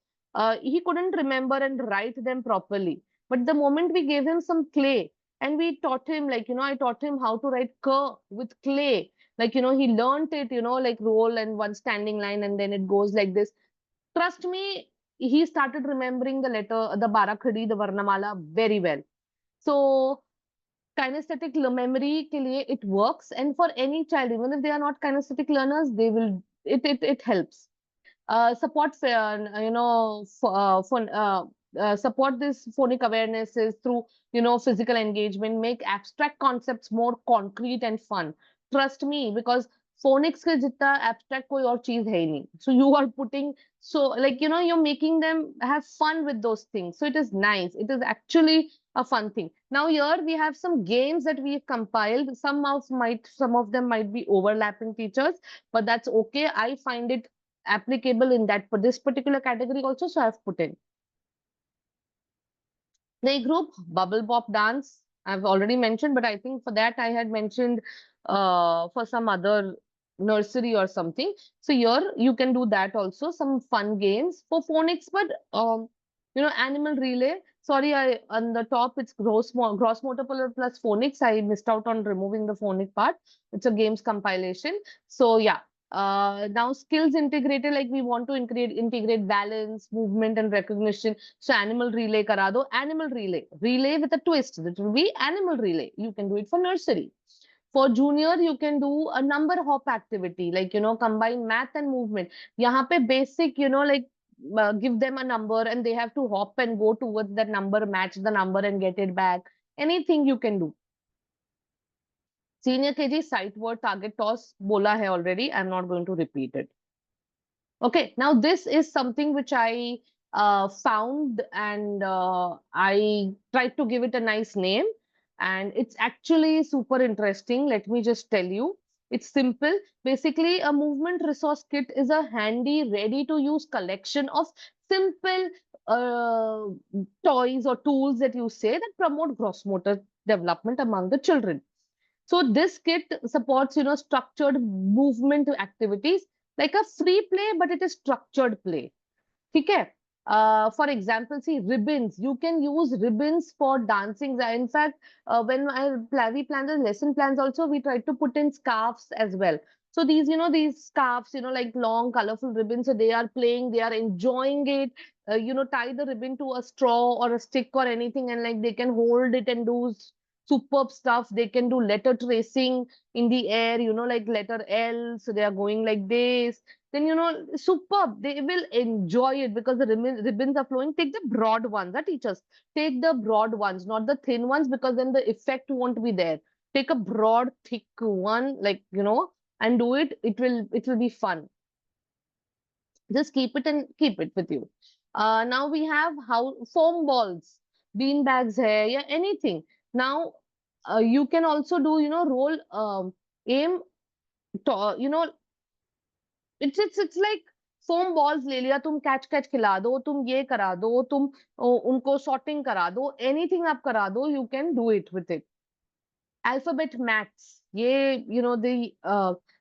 Speaker 1: he couldn't remember and write them properly. But the moment we gave him some clay and we taught him, like, I taught him how to write k with clay. Like, he learned it, like roll and one standing line, and then it goes like this. Trust me, he started remembering the letter, the Barakhadi, the Varnamala very well. So kinesthetic memory के लिए it works, and for any child, even if they are not kinesthetic learners, they will it helps. Support support this phonic awarenesses through physical engagement, make abstract concepts more concrete and fun. Trust me, because phonics के जितना abstract कोई और चीज है ही नहीं. So you are putting, so like you're making them have fun with those things, so it is nice. It is actually a fun thing. Now here we have some games that we've compiled. Some of them might be overlapping features, but that's okay. I find it applicable in that for this particular category also, so I've put in. Playgroup, bubble pop dance. I've already mentioned, but I think for that I had mentioned for some other nursery or something. So here you can do that also, some fun games for phonics, but animal relay. Sorry, I on the top it's gross motor plus phonics. I missed out on removing the phonic part. It's a games compilation. So yeah. Now skills integrated, like we want to integrate balance, movement, and recognition. So animal relay kara do, animal relay with a twist. That will be animal relay. You can do it for nursery. For junior, you can do a number hop activity, like, combine math and movement. Yahan pe basic, like, give them a number and they have to hop and go towards that number, match the number and get it back. Anything you can do. Senior KG, sight word, target toss, bola hai already. I'm not going to repeat it. Okay, now this is something which I found, and I tried to give it a nice name, and it's actually super interesting. Let me just tell you. It's simple. Basically, a movement resource kit is a handy, ready to use collection of simple uh, toys or tools that you say that promote gross motor development among the children. So this kit supports, structured movement activities like a free play, but it is structured play. Okay. For example, see ribbons. You can use ribbons for dancing. In fact, when we plan the lesson plans also, we try to put in scarves as well. So these scarves, like long, colorful ribbons. So they are playing, they are enjoying it. Tie the ribbon to a straw or a stick or anything, and like they can hold it and do superb stuff. They can do letter tracing in the air, like letter L. So they are going like this, then superb, they will enjoy it because the ribbons are flowing. Take the broad ones, teachers, take the broad ones, not the thin ones, because then the effect won't be there. Take a broad thick one, like, and do it. It will be fun. Just keep it and keep it with you. Now we have how foam balls, bean bags hai, yeah, anything. Now you can also do, roll, aim to, it's like foam balls ले लिया, तुम catch खिला दो, तुम ये करा दो, तुम उनको sorting करा दो, anything आप करा दो, you can do it with it. Alphabet mats, ये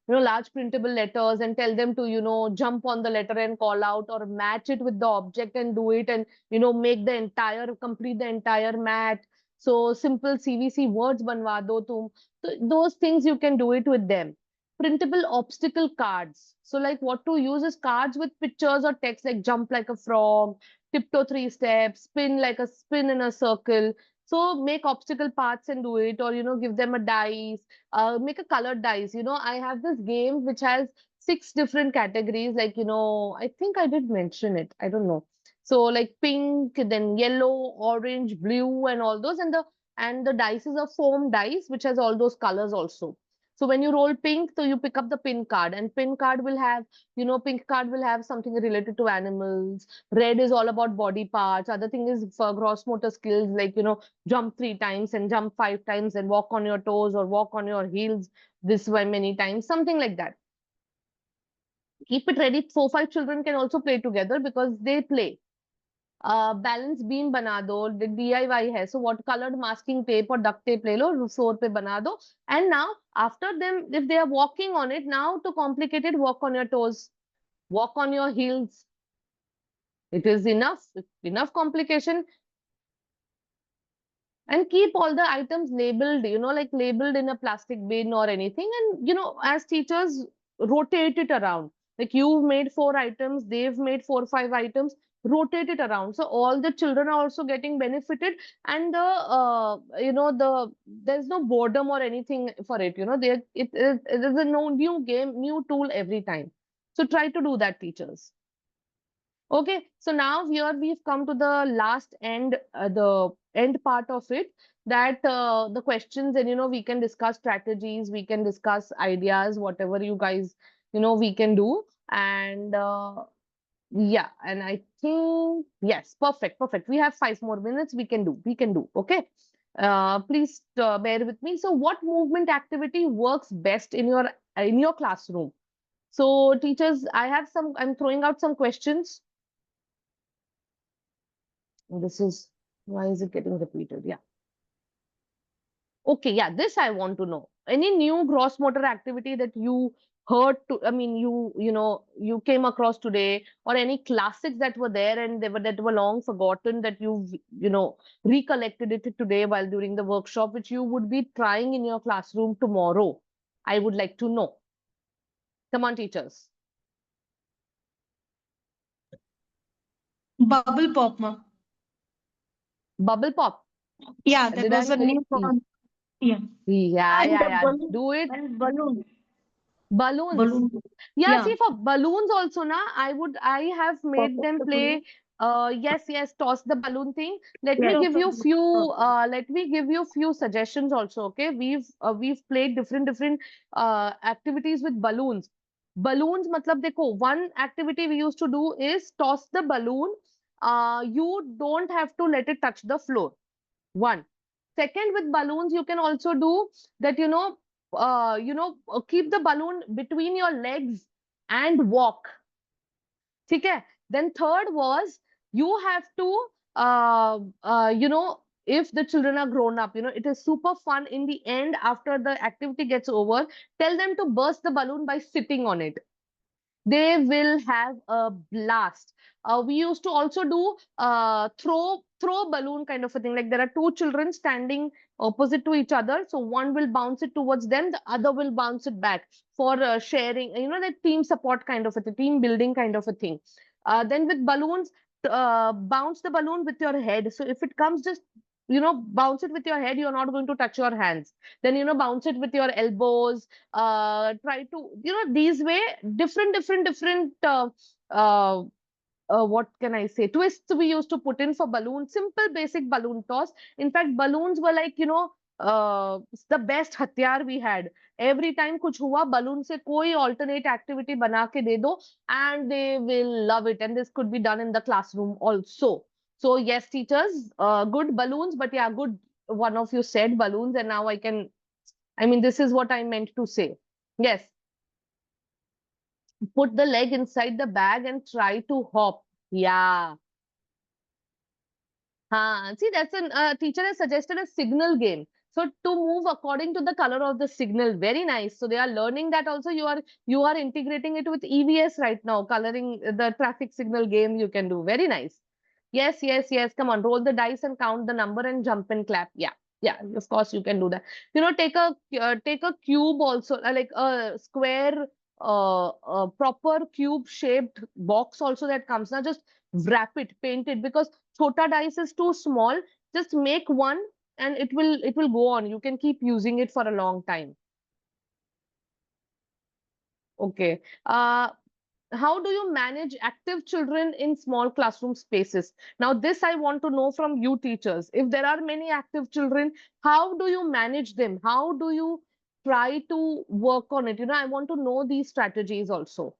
Speaker 1: the large printable letters, and tell them to jump on the letter and call out, or match it with the object and do it, and make the entire complete the entire mat. So simple CVC words बनवा दो तुम. So those things you can do it with them. Printable obstacle cards. So like what to use is cards with pictures or text, like jump like a frog, tiptoe 3 steps, spin like a spin in a circle. So make obstacle paths and do it, or give them a dice, make a colored dice. I have this game which has 6 different categories. Like, I think I did mention it. I don't know. So like pink, then yellow, orange, blue, and all those. And the dice is a foam dice which has all those colors also. So when you roll pink, so you pick up the pin card, and pin card will have, pink card will have something related to animals. Red is all about body parts. Other thing is for gross motor skills, like, jump 3 times and jump 5 times and walk on your toes or walk on your heels this way many times, something like that. Keep it ready. 4 5 children can also play together because they play. Balance beam बना दो, DIY है. So what colored masking tape or duct tape ले लो, floor पे बना दो. And now after them, if they are walking on it, now to complicate it, walk on your toes, walk on your heels. It is enough complication. And keep all the items labeled, like labeled in a plastic bin or anything. And, as teachers, rotate it around. Like you've made 4 items, they've made 4 5 items, rotate it around. So all the children are also getting benefited. And there's no boredom or anything for it. It is a no new game, new tool every time. So try to do that, teachers. Okay, so now here we've come to the last end, the end part of it, that the questions, and we can discuss strategies, we can discuss ideas, whatever you guys, we can do. And yeah, and I think, yes, perfect. We have 5 more minutes. We can do. Okay. Please bear with me. So what movement activity works best in your classroom? So teachers, I'm throwing out some questions. This is, why is it getting repeated? Yeah. Okay, yeah, this I want to know. Any new gross motor activity that you heard to, I mean, you came across today, or any classics that were there and that were long forgotten that recollected it today while during the workshop, which you would be trying in your classroom tomorrow. I would like to know. Come on, teachers.
Speaker 3: Bubble pop, ma.
Speaker 1: Bubble pop.
Speaker 3: Yeah, that
Speaker 1: Did I
Speaker 3: was a
Speaker 1: hear?
Speaker 3: new one. Yeah.
Speaker 1: Yeah,
Speaker 3: And
Speaker 1: yeah,
Speaker 3: the
Speaker 1: yeah.
Speaker 3: balloon.
Speaker 1: Do it.
Speaker 3: And balloon.
Speaker 1: Balloons.
Speaker 3: Balloon.
Speaker 1: Yeah,
Speaker 3: Yeah.
Speaker 1: see for balloons also, na, I have made them play. Yes, yes, toss the balloon thing. Let me give you few suggestions also. Okay, we've played different activities with balloons. Balloons, matlab dekho, one activity we used to do is toss the balloon. You don't have to let it touch the floor. One. Second, with balloons, you can also do that, keep the balloon between your legs and walk. Okay. Then third was you have to, if the children are grown up, it is super fun in the end after the activity gets over. Tell them to burst the balloon by sitting on it. They will have a blast. We used to also do throw balloon kind of a thing. Like there are two children standing opposite to each other, so one will bounce it towards them, the other will bounce it back for sharing. The team support kind of a thing, team building kind of a thing. Then with balloons, bounce the balloon with your head. So if it comes, just bounce it with your head. You're not going to touch your hands. Then bounce it with your elbows. Try to these way different uh, what can I say, twists we used to put in for balloon, simple basic balloon toss. In fact, balloons were like the best hatyar we had. Every time kuch hua, balloon se koi alternate activity bana ke de do, and they will love it. And this could be done in the classroom also. So yes, teachers, good balloons. But yeah, good, one of you said balloons, and now I mean, this is what I meant to say. Yes, put the leg inside the bag and try to hop. Yeah. See, that's an teacher has suggested a signal game. So to move according to the color of the signal, very nice. So they are learning that also. You are integrating it with EVS right now, coloring the traffic signal game you can do. Very nice. Yes, yes, yes. Come on, roll the dice and count the number and jump and clap. Yeah, yeah. Of course, you can do that. Take a cube also, like a square, proper cube shaped box also that comes. Now just wrap it, paint it, because chota dice is too small. Just make one, and it will go on. You can keep using it for a long time. Okay. How do you manage active children in small classroom spaces? Now, this I want to know from you teachers. If there are many active children, how do you manage them? How do you try to work on it? I want to know these strategies also.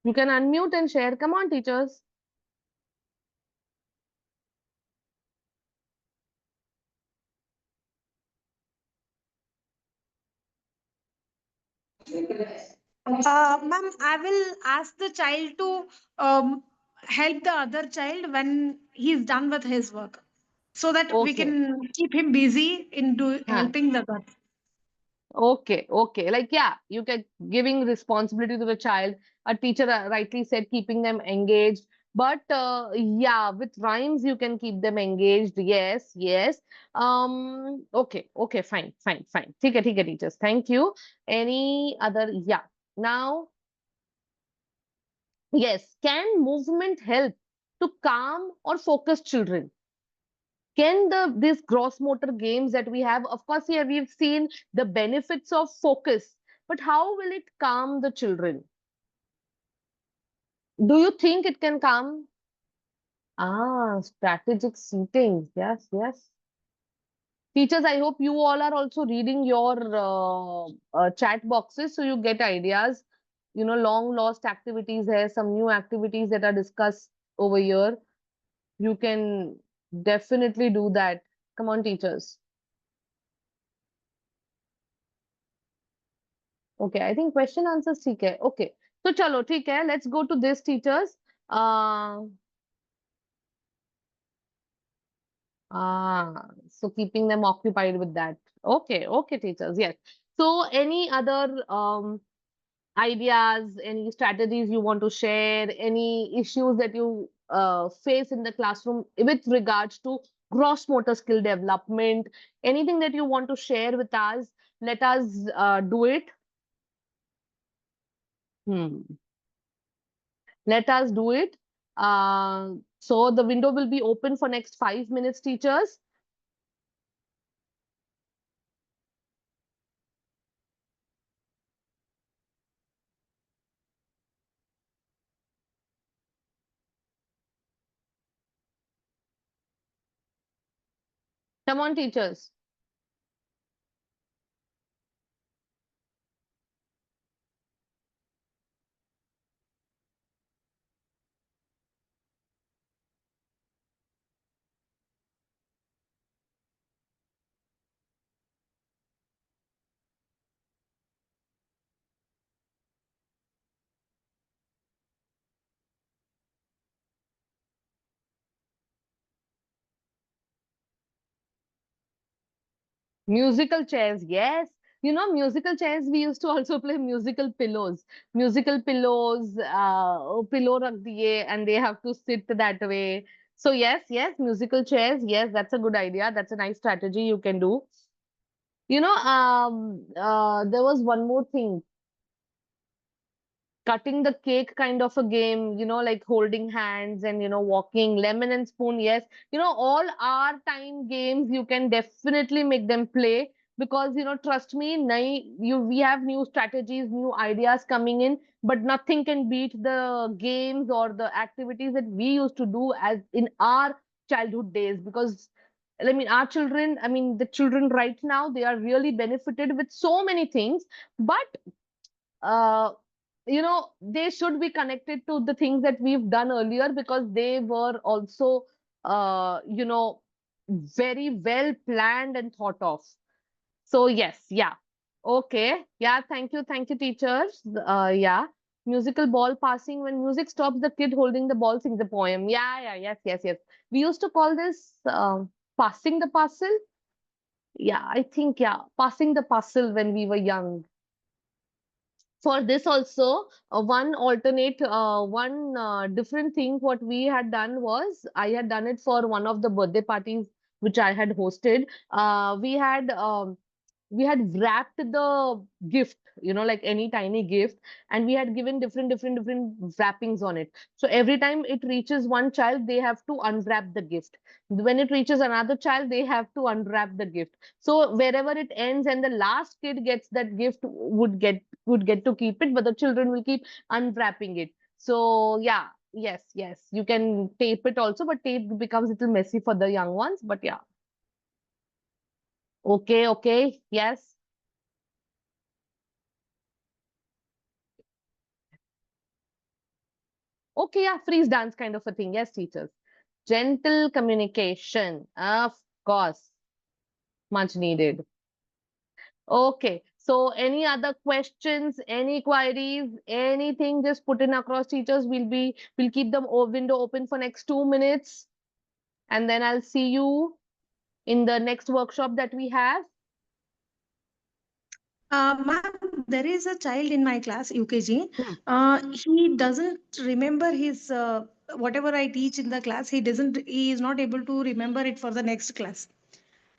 Speaker 1: You can unmute and share. Come on, teachers.
Speaker 3: Ma'am, I will ask the child to help the other child when he's done with his work, so that we
Speaker 1: Okay.
Speaker 3: can keep him busy in
Speaker 1: Huh.
Speaker 3: helping the other.
Speaker 1: Okay, okay. Like, yeah, you can giving responsibility to the child. A teacher rightly said keeping them engaged. But yeah, with rhymes, you can keep them engaged. Yes, yes. Okay, okay, fine, fine, fine. ठीक है, teachers. Thank you. Any other? Yeah. Now, yes, can movement help to calm or focus children? Can these gross motor games that we have, of course, here we've seen the benefits of focus, but how will it calm the children? Do you think it can calm? Strategic seating. Yes, yes. Teachers, I hope you all are also reading your chat boxes so you get ideas. Long lost activities here, some new activities that are discussed over here. You can definitely do that. Come on, teachers. Okay, I think question answers ठीक है. Okay. So चलो ठीक है. Let's go to this, teachers. Uh, So keeping them occupied with that. Okay, okay, teachers. Yes. So any other ideas, any strategies you want to share, any issues that you face in the classroom with regards to gross motor skill development, anything that you want to share with us, let us do it. Hmm. Let us do it. So the window will be open for next 5 minutes, teachers. Come on, teachers. Musical chairs, yes. You know, musical chairs, we used to also play musical pillows. Musical pillows, pillow rakh diye, and they have to sit that way. So yes, yes, musical chairs, yes, that's a good idea. That's a nice strategy you can do. You know, there was one more thing, cutting the cake kind of a game, like holding hands and, walking, lemon and spoon. Yes. All our time games, you can definitely make them play because, trust me, we have new strategies, new ideas coming in, but nothing can beat the games or the activities that we used to do as in our childhood days because I mean, our children, I mean, the children right now, they are really benefited with so many things, but uh, they should be connected to the things that we've done earlier because they were also, very well planned and thought of. So, yes, yeah. Okay. Yeah. Thank you, teachers. Yeah. Musical ball passing. When music stops, the kid holding the ball sings the poem. Yeah, yeah, yes, yes, yes. We used to call this passing the parcel. Yeah, I think, yeah, passing the parcel when we were young. For this also, one different thing what we had done was I had done it for one of the birthday parties which I had hosted. We had wrapped the gift, like any tiny gift, and we had given different wrappings on it. So every time it reaches one child, they have to unwrap the gift. When it reaches another child, they have to unwrap the gift. So wherever it ends and the last kid gets that gift would get to keep it, but the children will keep unwrapping it. So yeah, yes, yes, you can tape it also, but tape becomes a little messy for the young ones. But yeah, okay, okay, yes. Okay, yeah, freeze dance kind of a thing. Yes, teachers. Gentle communication, of course, much needed. Okay, so any other questions, any queries, anything, just put in across, teachers. We'll keep the window open for next 2 minutes, and then I'll see you in the next workshop that we have.
Speaker 3: Ma'am, there is a child in my class, UKG.
Speaker 1: Hmm.
Speaker 3: He doesn't remember his whatever I teach in the class. He is not able to remember it for the next class.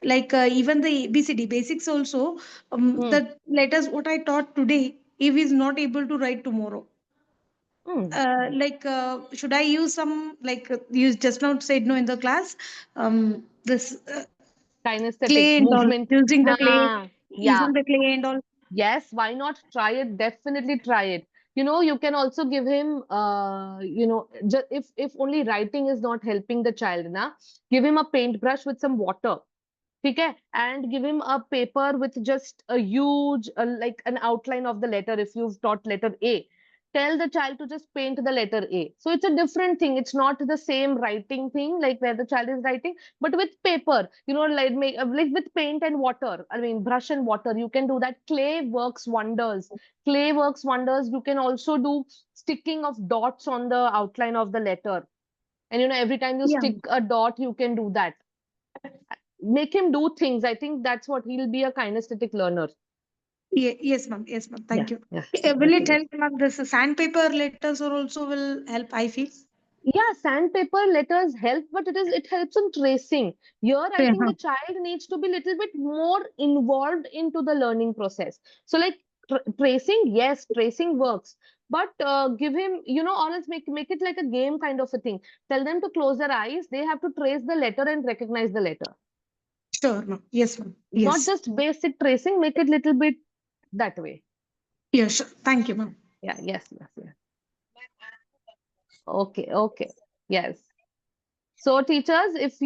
Speaker 3: Like even the ABCD basics also,
Speaker 1: Hmm.
Speaker 3: the letters what I taught today, if he is not able to write tomorrow.
Speaker 1: Hmm.
Speaker 3: Like, should I use some, like you just now said no in the class, this
Speaker 1: Kinesthetic
Speaker 3: clay and all,
Speaker 1: movement.
Speaker 3: using
Speaker 1: Yeah.
Speaker 3: the clay and all.
Speaker 1: Yes, why not try it? Definitely try it. You can also give him, if only writing is not helping the child, na, give him a paintbrush with some water. Okay, and give him a paper with just a huge, like an outline of the letter. If you've taught letter A, tell the child to just paint the letter A. So it's a different thing. It's not the same writing thing, like where the child is writing, but with paper, like with paint and water. I mean, brush and water. You can do that. Clay works wonders. Clay works wonders. You can also do sticking of dots on the outline of the letter. And every time you
Speaker 3: Yeah.
Speaker 1: stick a dot, you can do that. make him do things. I think that's what he'll be a kinesthetic learner.
Speaker 3: Yes, ma'am. Yes, ma'am. Thank you.
Speaker 1: Yeah.
Speaker 3: Will it help, ma'am? This sandpaper letters or also will help, I feel.
Speaker 1: Yeah, sandpaper letters help, but it helps in tracing. Here, I
Speaker 3: Yeah.
Speaker 1: think the child needs to be a little bit more involved into the learning process. So, like tracing, yes, tracing works, but give him, or else make it like a game kind of a thing. Tell them to close their eyes. They have to trace the letter and recognize the letter.
Speaker 3: Sure, ma'am. Yes, ma'am.
Speaker 1: Not
Speaker 3: Yes.
Speaker 1: just basic tracing. Make it little bit that way.
Speaker 3: Yeah, sure. Thank you, ma'am.
Speaker 1: Yeah. Yes. Okay. Okay. Yes. So teachers, if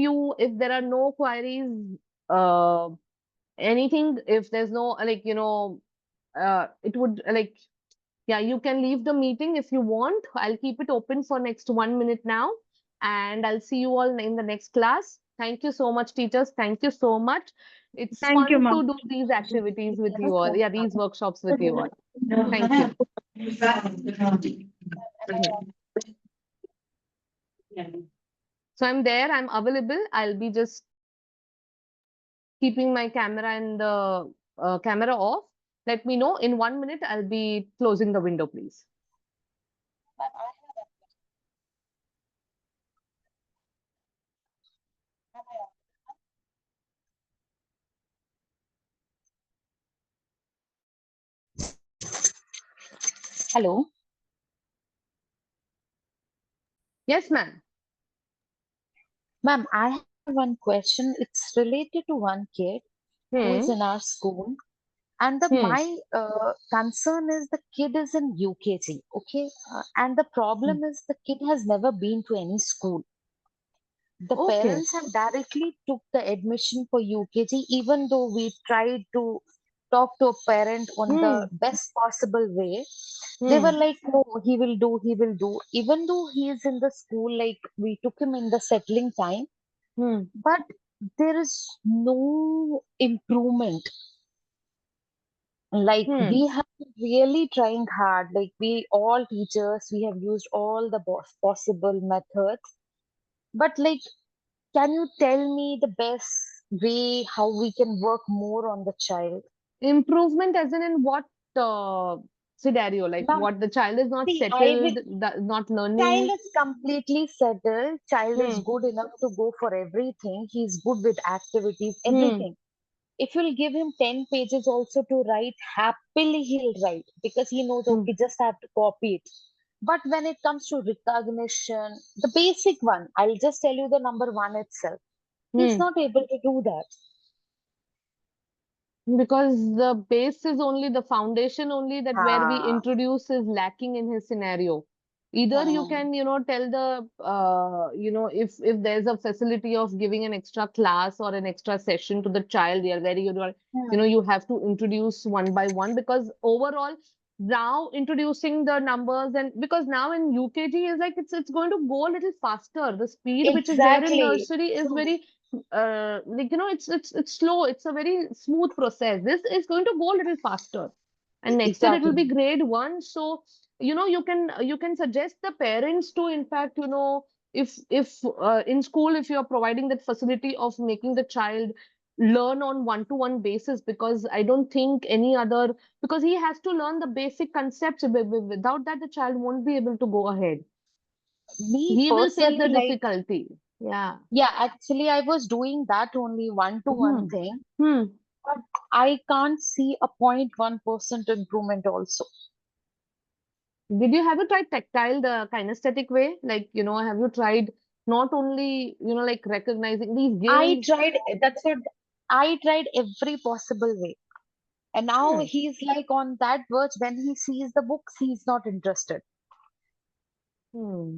Speaker 1: there are no queries, uh, anything, if there's no like, it would like, yeah, you can leave the meeting if you want. I'll keep it open for next 1 minute now, and I'll see you all in the next class. Thank you so much, teachers. Thank you so much. It's
Speaker 3: Thank you,
Speaker 1: fun
Speaker 3: ma'am.
Speaker 1: to do these activities with you all. Yeah, these workshops with you all. Thank you. Mhm. So I'm there. I'm available. I'll be just keeping my camera and the camera off. Let me know in 1 minute. I'll be closing the window, please.
Speaker 4: Hello,
Speaker 1: Yes, ma'am.
Speaker 4: ma'am. I have one question. It's related to one kid who is
Speaker 1: Hmm.
Speaker 4: in our school, and
Speaker 1: Hmm.
Speaker 4: my concern is the kid is in UKG, okay? And the
Speaker 1: Hmm.
Speaker 4: problem is the kid has never been to any school. The
Speaker 1: Okay.
Speaker 4: parents have directly took the admission for UKG, even though we tried to talk to a parent on the
Speaker 1: Hmm.
Speaker 4: best possible way. They were
Speaker 1: Hmm.
Speaker 4: like, no, he will do, he will do. Even though he is in the school, like we took him in the settling time,
Speaker 1: Hmm.
Speaker 4: but there is no improvement. Like
Speaker 1: Hmm.
Speaker 4: we have been really trying hard. Like we all teachers, we have used all the possible methods. But like, can you tell me the best way how we can work more on the child?
Speaker 1: Improvement as in what uh, scenario? Like
Speaker 4: Now,
Speaker 1: what the child is not
Speaker 4: see, I will.
Speaker 1: settled, not
Speaker 4: Child
Speaker 1: learning.
Speaker 4: is completely settled. Child is
Speaker 1: Hmm.
Speaker 4: good enough to go for everything. He's good with activities,
Speaker 1: Hmm.
Speaker 4: everything. If you'll give him 10 pages also to write, happily he'll write because he knows,
Speaker 1: Hmm.
Speaker 4: okay, just have to copy it. But when it comes to recognition, the basic one, I'll just tell you the number one itself. He's
Speaker 1: Hmm.
Speaker 4: not able to do that.
Speaker 1: Because the base is only the foundation only that where we
Speaker 4: Ah,
Speaker 1: introduce is lacking in his scenario. Either you
Speaker 4: hmm,
Speaker 1: can, tell the, if there's a facility of giving an extra class or an extra session to the child, they are very,
Speaker 4: hmm,
Speaker 1: you have to introduce one by one because overall now introducing the numbers and because now in UKG is like it's going to go a little faster. The speed which is there in
Speaker 4: exactly.
Speaker 1: nursery is
Speaker 4: True.
Speaker 1: very like it's slow, it's a very smooth process. This is going to go a little faster, and next year it will
Speaker 4: Exactly.
Speaker 1: be grade 1. So you can suggest the parents to in fact if in school if you are providing that facility of making the child learn on one-to-one basis, because I don't think any other, because he has to learn the basic concepts. Without that the child won't be able to go ahead.
Speaker 4: Me
Speaker 1: He will face the
Speaker 4: personally, like,
Speaker 1: difficulty. Yeah.
Speaker 4: yeah, actually, I was doing that only one to one
Speaker 1: Hmm.
Speaker 4: thing,
Speaker 1: Hmm.
Speaker 4: but I can't see a 0.1% improvement also.
Speaker 1: Did you have you tried tactile, the kinesthetic way? Like, have you tried not only, like recognizing these
Speaker 4: I
Speaker 1: games?
Speaker 4: tried, that's what I tried every possible way. And now
Speaker 1: Hmm.
Speaker 4: he's like on that verge when he sees the books, he's not interested.
Speaker 1: Hmm.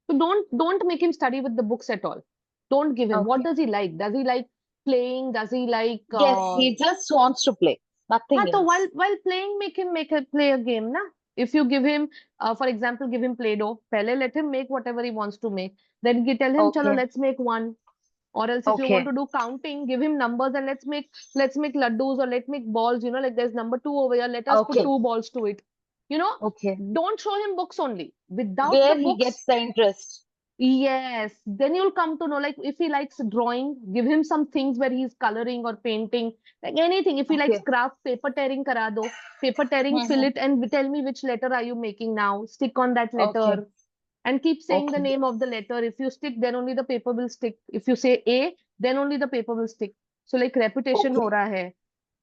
Speaker 1: So don't make him study with the books at all. Don't give him. What
Speaker 4: Okay.
Speaker 1: does he like? Does he like playing? Does he like
Speaker 4: Yes, he just wants to play,
Speaker 1: हाँ,
Speaker 4: nothing
Speaker 1: so
Speaker 4: else.
Speaker 1: while playing, make him play a game, na? If you give him, for example, give him Play-Doh. पहले let him make whatever he wants to make. Then you tell him, चलो,
Speaker 4: Okay.
Speaker 1: let's make one. Or else if you want
Speaker 4: Okay.
Speaker 1: to do counting, give him numbers and let's make laddus, or let's make balls. Like there's number 2 over here. Let us put
Speaker 4: Okay.
Speaker 1: 2 balls to it. You know,
Speaker 4: Okay.
Speaker 1: don't show him books only. Without the
Speaker 4: Where he
Speaker 1: books,
Speaker 4: gets the interest.
Speaker 1: Yes, then you'll come to know, like if he likes drawing, give him some things where he's coloring or painting, like anything. If he likes
Speaker 4: Okay.
Speaker 1: craft, paper tearing kara do, paper tearing, fill
Speaker 4: Mhm.
Speaker 1: it and tell me which letter are you making now. Stick on that
Speaker 4: Okay.
Speaker 1: letter and keep saying the
Speaker 4: Okay.
Speaker 1: name of the letter. If you stick, then only the paper will stick. If you say A, then only the paper will stick. So like repetition ho
Speaker 4: Okay.
Speaker 1: raha hai.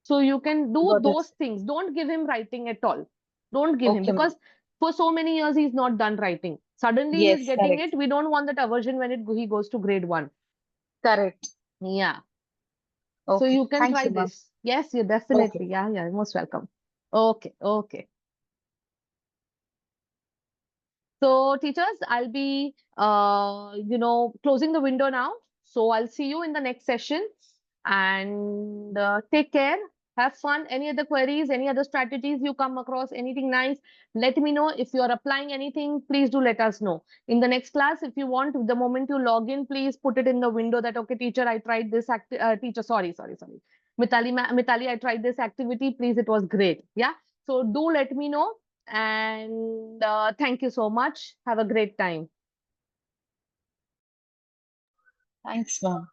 Speaker 1: So you can do
Speaker 4: Got it.
Speaker 1: those things. Don't give him writing at all. Don't give him
Speaker 4: Okay, ma'am.
Speaker 1: because for so many years he's not done writing. Suddenly he's
Speaker 4: Yes,
Speaker 1: getting
Speaker 4: correct.
Speaker 1: it. We don't want that aversion when he goes to grade one.
Speaker 4: Correct.
Speaker 1: Yeah. So
Speaker 4: Okay.
Speaker 1: you can
Speaker 4: Thank
Speaker 1: try
Speaker 4: you, ma'am.
Speaker 1: this. Yes, you
Speaker 4: Okay.
Speaker 1: definitely. Yeah, yeah. Most welcome. Okay, okay. So teachers, I'll be closing the window now. So I'll see you in the next session and take care. Have fun. Any other queries, any other strategies you come across, anything nice, let me know. If you're applying anything, please do let us know. In the next class, if you want, the moment you log in, please put it in the window that, okay, teacher, I tried this teacher, sorry. Mitali, I tried this activity. Please, it was great. Yeah. So do let me know. And thank you so much. Have a great time.
Speaker 4: Thanks, ma'am.